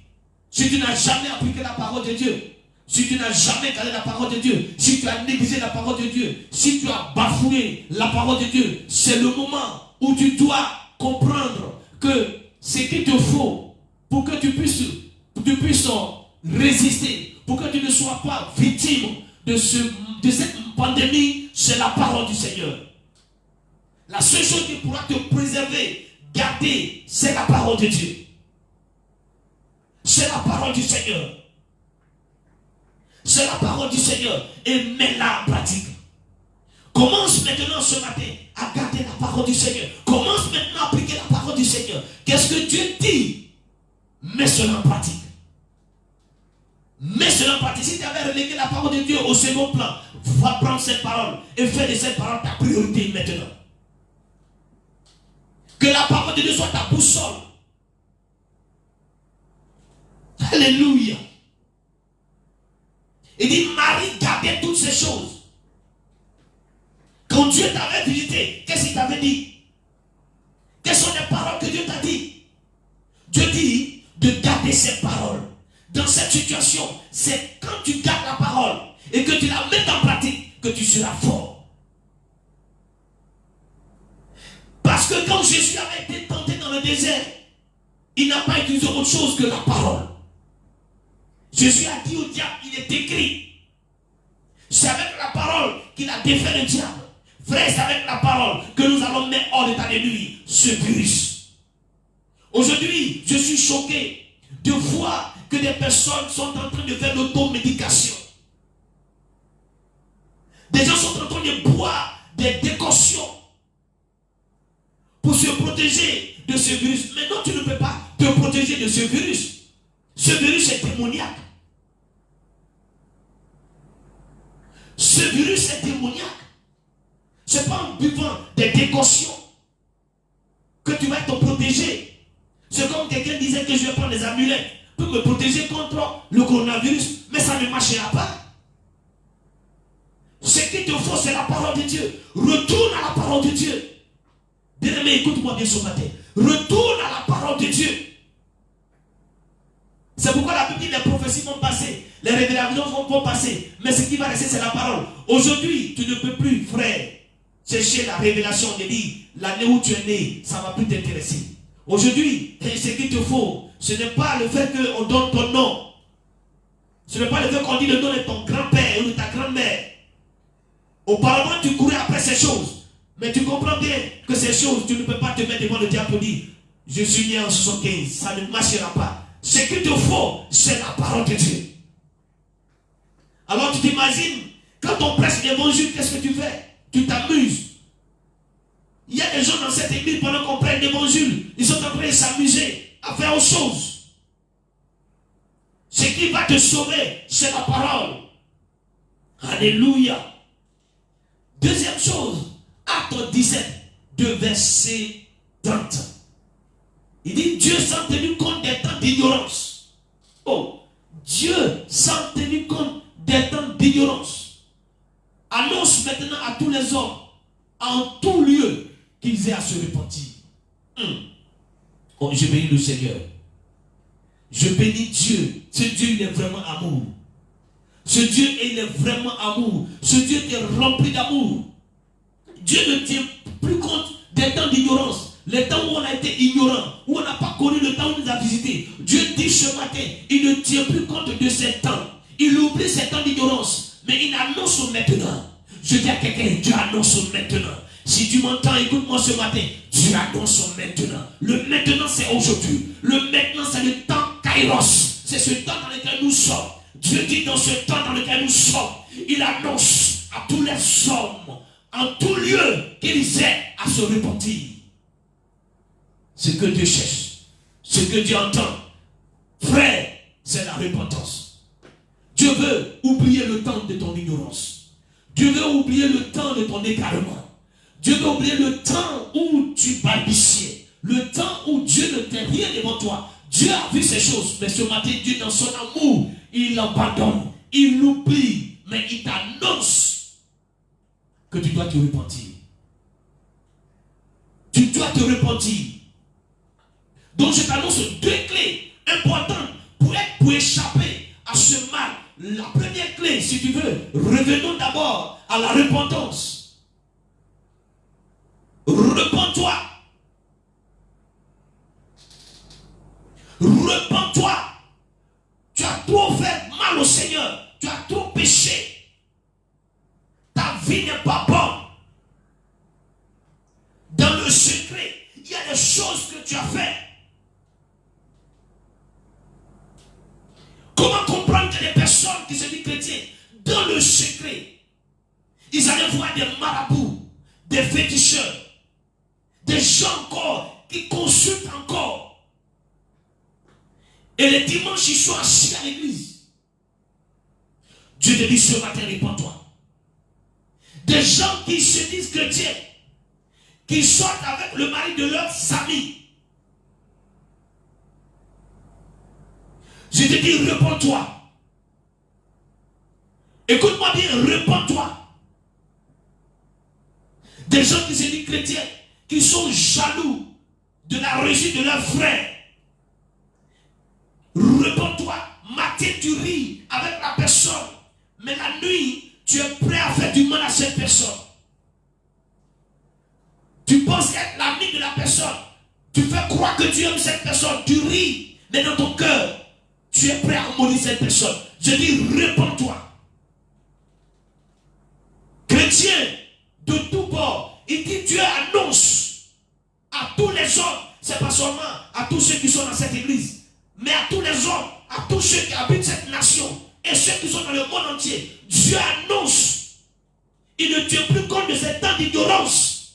Si tu n'as jamais appliqué la parole de Dieu, si tu n'as jamais gardé la parole de Dieu, si tu as négligé la parole de Dieu, si tu as bafoué la parole de Dieu, c'est le moment où tu dois comprendre que ce qu'il te faut pour que tu puisses résister, pour que tu ne sois pas victime de cette pandémie, c'est la parole du Seigneur. La seule chose qui pourra te préserver, garder, c'est la parole de Dieu. C'est la parole du Seigneur. C'est la parole du Seigneur. Et mets-la en pratique. Commence maintenant ce matin à garder la parole du Seigneur. Commence maintenant à appliquer la parole du Seigneur. Qu'est-ce que Dieu dit? Mets cela en pratique. Mets cela en pratique. Si tu avais relégué la parole de Dieu au second plan, va prendre cette parole et fais de cette parole ta priorité maintenant. Que la parole de Dieu soit ta boussole. Alléluia. Il dit, Marie gardait toutes ces choses. Quand Dieu t'avait visité, qu'est-ce qu'il t'avait dit? Quelles sont les paroles que Dieu t'a dit? Dieu dit de garder ces paroles. Dans cette situation, c'est quand tu gardes la parole et que tu la mets en pratique que tu seras fort. Parce que quand Jésus avait été tenté dans le désert, il n'a pas utilisé autre chose que la parole. Jésus a dit au diable, il est écrit. C'est avec la parole qu'il a défait le diable. Frère, c'est avec la parole que nous allons mettre hors d'état de nuire ce virus. Aujourd'hui, je suis choqué de voir que des personnes sont en train de faire l'automédication. Des gens sont en train de boire des décoctions protéger de ce virus. Maintenant, tu ne peux pas te protéger de ce virus. Ce virus est démoniaque. Ce virus est démoniaque. Ce n'est pas en buvant des décoctions que tu vas te protéger. C'est comme quelqu'un disait que je vais prendre des amulettes pour me protéger contre le coronavirus, mais ça ne marchera pas. Ce qu'il te faut, c'est la parole de Dieu. Retourne à la parole de Dieu. Bien-aimé, écoute-moi bien ce matin. Retourne à la parole de Dieu. C'est pourquoi la Bible dit les prophéties vont passer, les révélations vont passer, mais ce qui va rester, c'est la parole. Aujourd'hui, tu ne peux plus, frère, chercher la révélation de dire l'année où tu es né, ça ne va plus t'intéresser. Aujourd'hui, ce qu'il te faut, ce n'est pas le fait qu'on donne ton nom. Ce n'est pas le fait qu'on dit le nom de ton grand-père ou de ta grand-mère. Auparavant, tu courais après ces choses. Mais tu comprends bien que ces choses, tu ne peux pas te mettre devant le diable pour dire je suis né en 75, ça ne marchera pas. Ce qu'il te faut, c'est la parole de Dieu. Alors tu t'imagines, quand on prêche l'évangile, qu'est-ce que tu fais? Tu t'amuses. Il y a des gens dans cette église, pendant qu'on prêche l'évangile, ils sont en train de s'amuser à faire autre chose. Ce qui va te sauver, c'est la parole. Alléluia. Deuxième chose, Acte 17, de verset 30. Il dit, Dieu s'en tenu compte des temps d'ignorance. Oh, Dieu s'en tenu compte des temps d'ignorance. Annonce maintenant à tous les hommes, en tout lieu, qu'ils aient à se repentir. Oh, je bénis le Seigneur. Je bénis Dieu. Ce Dieu, il est vraiment amour. Ce Dieu, il est vraiment amour. Ce Dieu est rempli d'amour. Dieu ne tient plus compte des temps d'ignorance. Les temps où on a été ignorant, où on n'a pas connu le temps où on nous a visité. Dieu dit ce matin, il ne tient plus compte de ces temps. Il oublie ces temps d'ignorance. Mais il annonce maintenant. Je dis à quelqu'un, Dieu annonce maintenant. Si tu m'entends, écoute-moi ce matin. Dieu annonce maintenant. Le maintenant, c'est aujourd'hui. Le maintenant, c'est le temps Kairos. C'est ce temps dans lequel nous sommes. Dieu dit dans ce temps dans lequel nous sommes, il annonce à tous les hommes, en tout lieu, qu'ils aient à se repentir. Ce que Dieu cherche, ce que Dieu entend, frère, c'est la repentance. Dieu veut oublier le temps de ton ignorance. Dieu veut oublier le temps de ton égarement. Dieu veut oublier le temps où tu balbutiais. Le temps où Dieu ne fait rien devant toi. Dieu a vu ces choses, mais ce matin, Dieu dans son amour, il abandonne, il l'oublie, mais il t'annonce que tu dois te repentir. Tu dois te repentir. Donc je t'annonce deux clés importantes pour échapper à ce mal. La première clé, si tu veux, revenons d'abord à la repentance. Repends-toi. Repends-toi. Tu as trop fait mal au Seigneur. Tu as trop péché. Ta vie n'est pas bonne. Dans le secret, il y a des choses que tu as faites. Comment comprendre que les personnes qui se disent chrétiens, dans le secret, ils allaient voir des marabouts, des féticheurs, des gens encore qui consultent encore. Et les dimanches, ils sont assis à l'église. Dieu te dit ce matin, réponds-toi. Des gens qui se disent chrétiens, qui sortent avec le mari de leurs amis. Je te dis, réponds-toi. Écoute-moi bien, réponds-toi. Des gens qui se disent chrétiens, qui sont jaloux de la réussite de leurs frères. Réponds-toi. Matin, tu ris avec la personne. Mais la nuit, tu es prêt à faire du mal à cette personne. Tu penses être l'ami de la personne. Tu fais croire que tu aimes cette personne. Tu ris. Mais dans ton cœur, tu es prêt à maudire cette personne. Je dis, réponds-toi. Chrétien, de tout bord, il dit, Dieu annonce à tous les hommes. C'est pas seulement à tous ceux qui sont dans cette église, mais à tous les hommes, à tous ceux qui habitent cette nation et ceux qui sont dans le monde entier. Dieu annonce. Il ne tient plus compte de ces temps d'ignorance,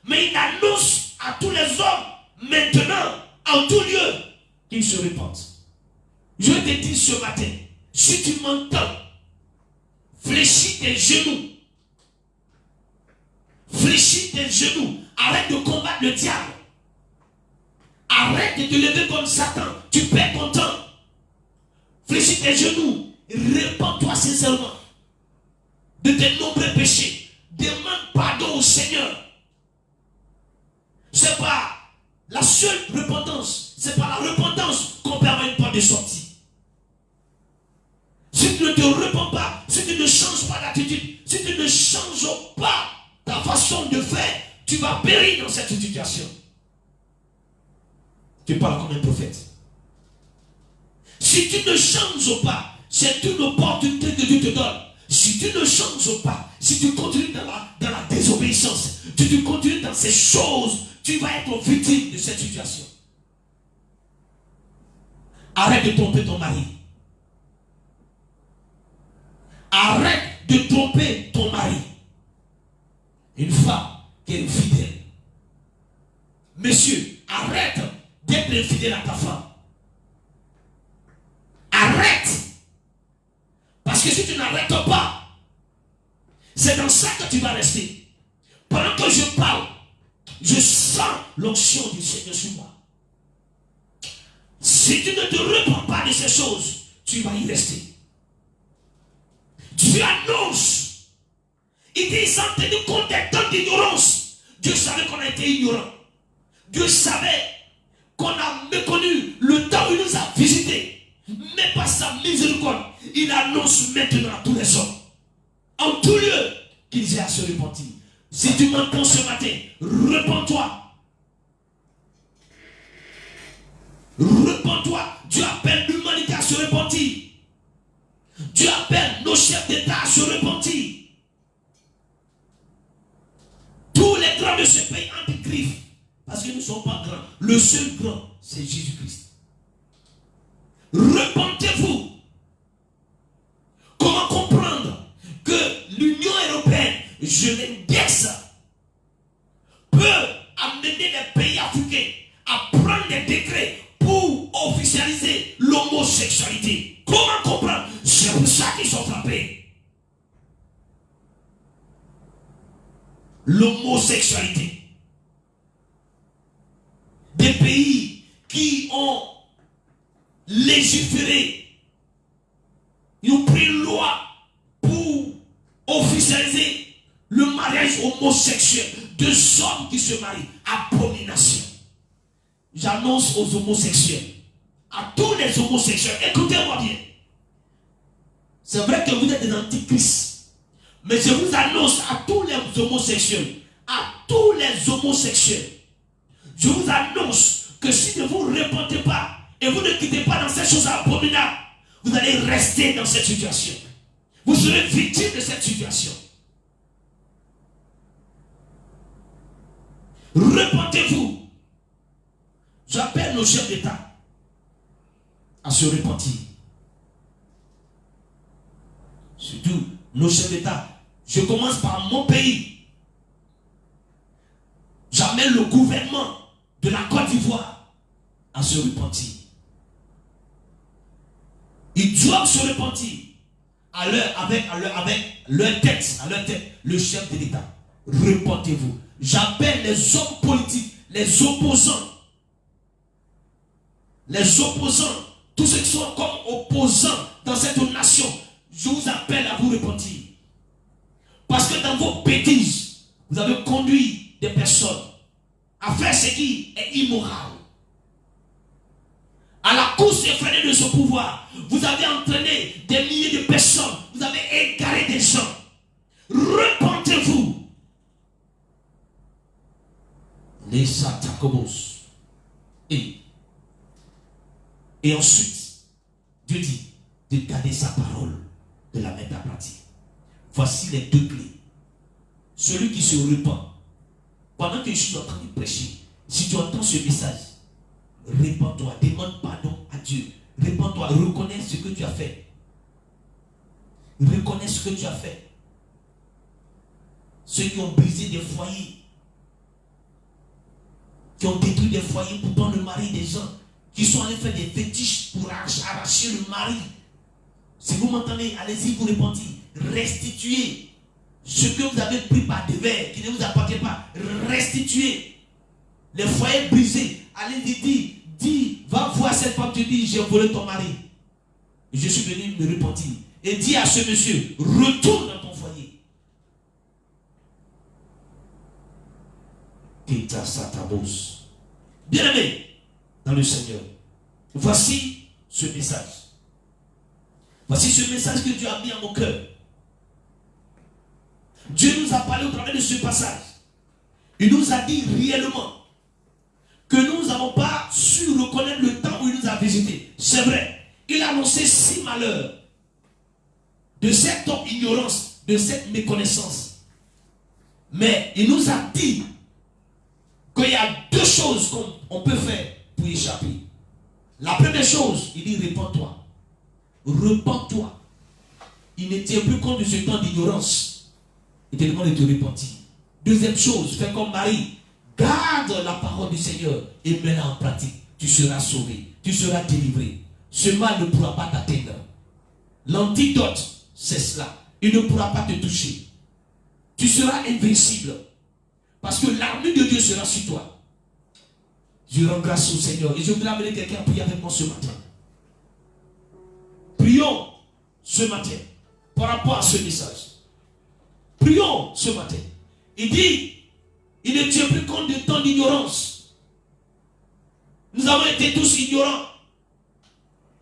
mais il annonce à à tous les hommes, maintenant, en tout lieu, qu'ils se répandent. Je te dis ce matin, si tu m'entends, fléchis tes genoux. Fléchis tes genoux. Arrête de combattre le diable. Arrête de te lever comme Satan. Tu perds ton temps. Fléchis tes genoux. Répands-toi sincèrement de tes nombreux péchés. Demande pardon au Seigneur. C'est pas la seule repentance. C'est pas la repentance qu'on permet une porte de sortie. Si tu ne te repens pas, si tu ne changes pas d'attitude, si tu ne changes pas ta façon de faire, tu vas périr dans cette situation. Tu parles comme un prophète. Si tu ne changes pas, c'est une opportunité que Dieu te donne. Si tu ne changes pas, si tu continues dans la désobéissance, si tu continues dans ces choses, tu vas être victime de cette situation. Arrête de tromper ton mari. Arrête de tromper ton mari. Une femme qui est infidèle. Monsieur, arrête d'être infidèle à ta femme. Arrête. Parce que si tu n'arrêtes pas, c'est dans ça que tu vas rester. Pendant que je parle, je sens l'onction du Seigneur sur moi. Si tu ne te repens pas de ces choses, tu vas y rester. Dieu annonce. Il dit, sans tenir compte des temps d'ignorance. Dieu savait qu'on a été ignorant. Dieu savait qu'on a méconnu le temps où il nous a visités. Mais par sa miséricorde, il annonce maintenant à tous les hommes, en tout lieu, qu'ils aient à se repentir. Si tu m'entends ce matin, repens-toi. Repens-toi. Dieu appelle l'humanité à se repentir. Dieu appelle nos chefs d'État à se repentir. Tous les grands de ce pays ont des griffes. Parce qu'ils ne sont pas grands. Le seul grand, c'est Jésus-Christ. Repentez-vous. Comment comprendre que l'Union européenne, je l'indexe, peut amener les pays africains à prendre des décrets pour officialiser l'homosexualité? Comment comprendre? C'est pour ça qu'ils sont frappés. L'homosexualité. Des pays qui ont légiféré, ils ont pris une loi pour officialiser le mariage homosexuel. Deux hommes qui se marient. Abomination. J'annonce aux homosexuels, à tous les homosexuels, écoutez-moi bien. C'est vrai que vous êtes des antichrists, mais je vous annonce à tous les homosexuels, je vous annonce que si ne vous repentez pas et vous ne quittez pas dans ces choses abominables, vous allez rester dans cette situation. Vous serez victime de cette situation. Repentez-vous. J'appelle nos chefs d'État à se repentir. Surtout nos chefs d'État. Je commence par mon pays. J'amène le gouvernement de la Côte d'Ivoire à se repentir. Ils doivent se repentir avec leur tête, le chef de l'État. Repentez-vous. J'appelle les hommes politiques, les opposants, tous ceux qui sont comme opposants dans cette nation, je vous appelle à vous repentir. Parce que dans vos bêtises, vous avez conduit des personnes à faire ce qui est immoral. À la course effrénée de ce pouvoir, vous avez entraîné des milliers de personnes, vous avez égaré des gens. Repentez-vous. Les Satakobos. Et ensuite, Dieu dit de garder sa parole, de la mettre à pratique. Voici les deux clés. Celui qui se repent, pendant que je suis en train de prêcher, si tu entends ce message, répands-toi, demande pardon à Dieu. Répands-toi, reconnais ce que tu as fait. Reconnais ce que tu as fait. Ceux qui ont brisé des foyers, détruire des foyers, pourtant le mari des gens qui sont allés faire des fétiches pour arracher le mari. Si vous m'entendez, allez-y vous repentir. Restituez ce que vous avez pris par devers, qui ne vous appartient pas. Restituez les foyers brisés. Allez-y, dis, va voir cette femme, tu dis, j'ai volé ton mari. Je suis venu me repentir. Et dis à ce monsieur, retourne dans ton foyer. Bien-aimé dans le Seigneur, voici ce message. Voici ce message que Dieu a mis à mon cœur. Dieu nous a parlé au travers de ce passage. Il nous a dit réellement que nous n'avons pas su reconnaître le temps où il nous a visités. C'est vrai, il a annoncé 6 malheurs de cette ignorance, de cette méconnaissance. Mais il nous a dit qu'il y a 2 choses qu'on peut faire pour y échapper. La première chose, il dit repens-toi. Repens-toi. Il ne tient plus compte de ce temps d'ignorance. Il te demande de te repentir. Deuxième chose, fais comme Marie. Garde la parole du Seigneur et mets-la en pratique. Tu seras sauvé. Tu seras délivré. Ce mal ne pourra pas t'atteindre. L'antidote, c'est cela. Il ne pourra pas te toucher. Tu seras invincible. Parce que l'armure de Dieu sera sur toi. Je rends grâce au Seigneur. Et je voudrais amener quelqu'un à prier avec moi ce matin. Prions ce matin par rapport à ce message. Prions ce matin. Il dit, il ne tient plus compte de temps d'ignorance. Nous avons été tous ignorants.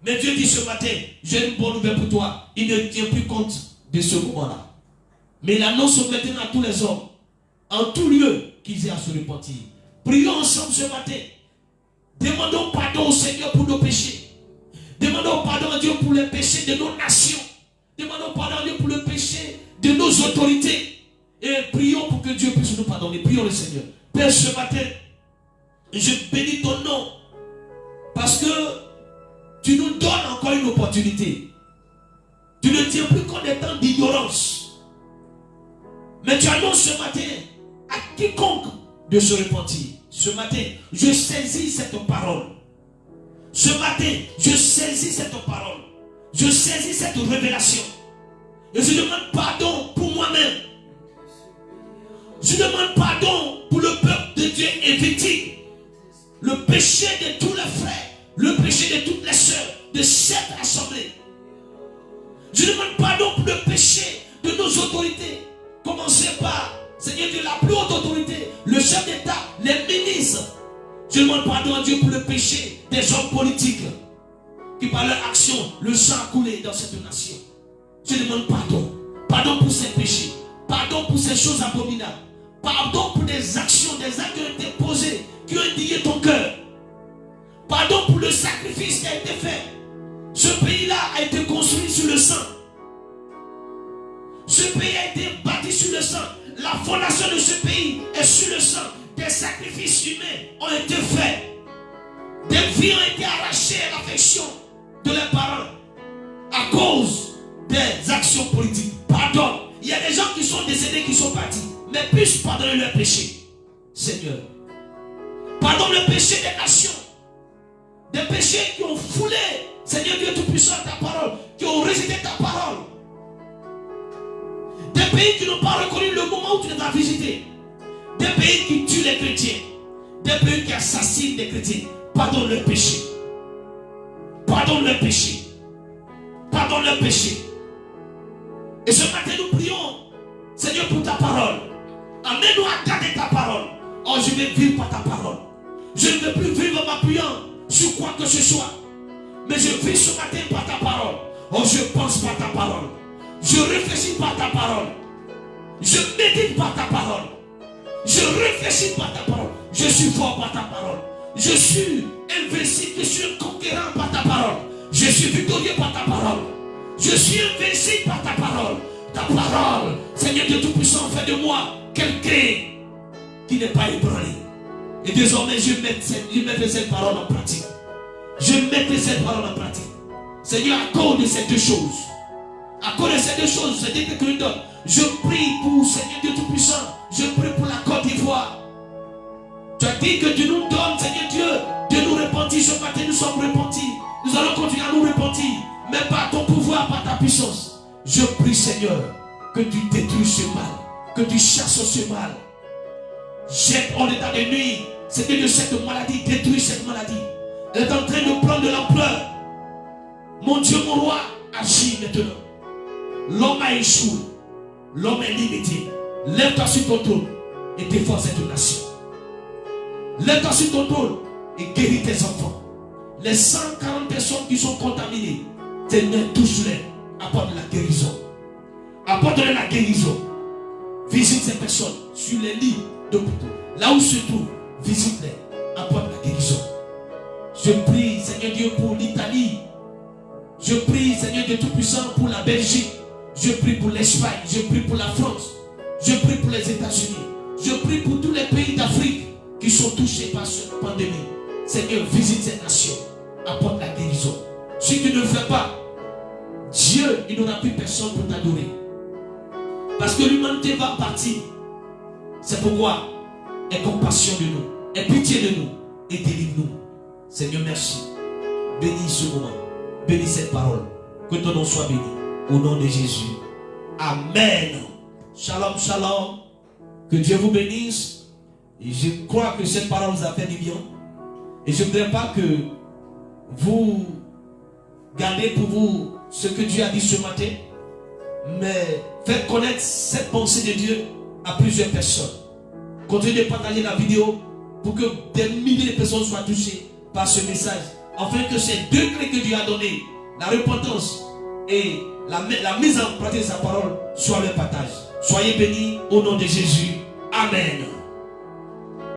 Mais Dieu dit ce matin, j'ai une bonne nouvelle pour toi. Il ne tient plus compte de ce moment-là. Mais il annonce maintenant à tous les hommes, en tout lieu, qu'ils aient à se repentir. Prions ensemble ce matin. Demandons pardon au Seigneur pour nos péchés. Demandons pardon à Dieu pour les péchés de nos nations. Demandons pardon à Dieu pour le péché de nos autorités. Et prions pour que Dieu puisse nous pardonner. Prions le Seigneur. Père, ce matin, je bénis ton nom. Parce que tu nous donnes encore une opportunité. Tu ne tiens plus compte des temps d'ignorance. Mais tu annonces ce matin à quiconque de se repentir. Ce matin, je saisis cette parole. Ce matin, je saisis cette parole. Je saisis cette révélation. Et je demande pardon pour moi-même. Je demande pardon pour le peuple de Dieu hérétique. Le péché de tous les frères. Le péché de toutes les sœurs de cette assemblée. Je demande pardon pour le péché de nos autorités. Commencez par, Seigneur Dieu, la plus haute autorité, le chef d'État, les ministres. Je demande pardon à Dieu pour le péché des hommes politiques qui par leur action, le sang a coulé dans cette nation. Je demande pardon. Pardon pour ces péchés. Pardon pour ces choses abominables. Pardon pour des actions, des actes qui ont été posés, qui ont indigné ton cœur. Pardon pour le sacrifice qui a été fait. Ce pays-là a été construit sur le sang. Ce pays a été bâti sur le sang. La fondation de ce pays est sur le sang. Des sacrifices humains ont été faits. Des vies ont été arrachées à l'affection de leurs parents à cause des actions politiques. Pardon. Il y a des gens qui sont décédés, qui sont partis. Mais puisse pardonner leurs péchés. Seigneur. Pardonne le péché des nations. Des péchés qui ont foulé, Seigneur Dieu Tout-Puissant, ta parole. Qui ont rejeté ta parole. Des pays qui n'ont pas reconnu le moment où tu les as visités. Des pays qui tuent les chrétiens. Des pays qui assassinent les chrétiens. Pardonne le péché. Pardonne le péché. Pardonne le péché. Et ce matin nous prions, Seigneur, pour ta parole. Amène-nous à garder ta parole. Oh, je vais vivre par ta parole. Je ne veux plus vivre en m'appuyant sur quoi que ce soit. Mais je vis ce matin par ta parole. Oh, je pense par ta parole. Je réfléchis par ta parole. Je médite par ta parole. Je réfléchis par ta parole. Je suis fort par ta parole. Je suis invincible. Je suis un conquérant par ta parole. Je suis victorieux par ta parole. Je suis invincible par ta parole. Ta parole, Seigneur Dieu Tout-Puissant, fait de moi quelqu'un qui n'est pas ébranlé. Et désormais, je mets cette parole en pratique. Je mets cette parole en pratique. Seigneur, à cause de ces deux choses, à cause de ces deux choses, c'est dit que nous donne. Je prie pour Seigneur Dieu Tout-Puissant. Je prie pour la Côte d'Ivoire. Tu as as dit que tu nous donnes, Seigneur Dieu, de nous repentir. Ce matin, nous sommes repentis. Nous allons continuer à nous repentir. Mais par ton pouvoir, par ta puissance. Je prie, Seigneur, que tu détruis ce mal. Que tu chasses ce mal. Jette en état de nuit, Seigneur, de cette maladie. Détruis cette maladie. Elle est en train de prendre de l'ampleur. Mon Dieu, mon roi, agis maintenant. L'homme a échoué. L'homme est limité. Lève-toi sur ton trône et défends cette nation. Lève-toi sur ton trône et guéris tes enfants. Les 140 personnes qui sont contaminées, Seigneur, touche-les. Apporte la guérison. Apporte-les la guérison. Visite ces personnes sur les lits d'hôpitaux. Là où se trouvent, visite-les. Apporte la guérison. Je prie, Seigneur Dieu, pour l'Italie. Je prie, Seigneur Dieu Tout-Puissant, pour la Belgique. Je prie pour l'Espagne. Je prie pour la France. Je prie pour les États-Unis. Je prie pour tous les pays d'Afrique qui sont touchés par cette pandémie. Seigneur, visite ces nations. Apporte la guérison. Si tu ne le fais pas, Dieu, il n'aura plus personne pour t'adorer. Parce que l'humanité va partir. C'est pourquoi, aie compassion de nous. Aie pitié de nous. Et délivre-nous. Seigneur, merci. Bénis ce moment. Bénis cette parole. Que ton nom soit béni. Au nom de Jésus. Amen. Shalom, shalom. Que Dieu vous bénisse. Et je crois que cette parole vous a fait du bien. Et je ne voudrais pas que vous gardez pour vous ce que Dieu a dit ce matin. Mais faites connaître cette pensée de Dieu à plusieurs personnes. Continuez de partager la vidéo pour que des milliers de personnes soient touchées par ce message. Afin que ces deux clés que Dieu a données, la repentance et la mise en pratique de sa parole, soient le partage. Soyez bénis au nom de Jésus. Amen.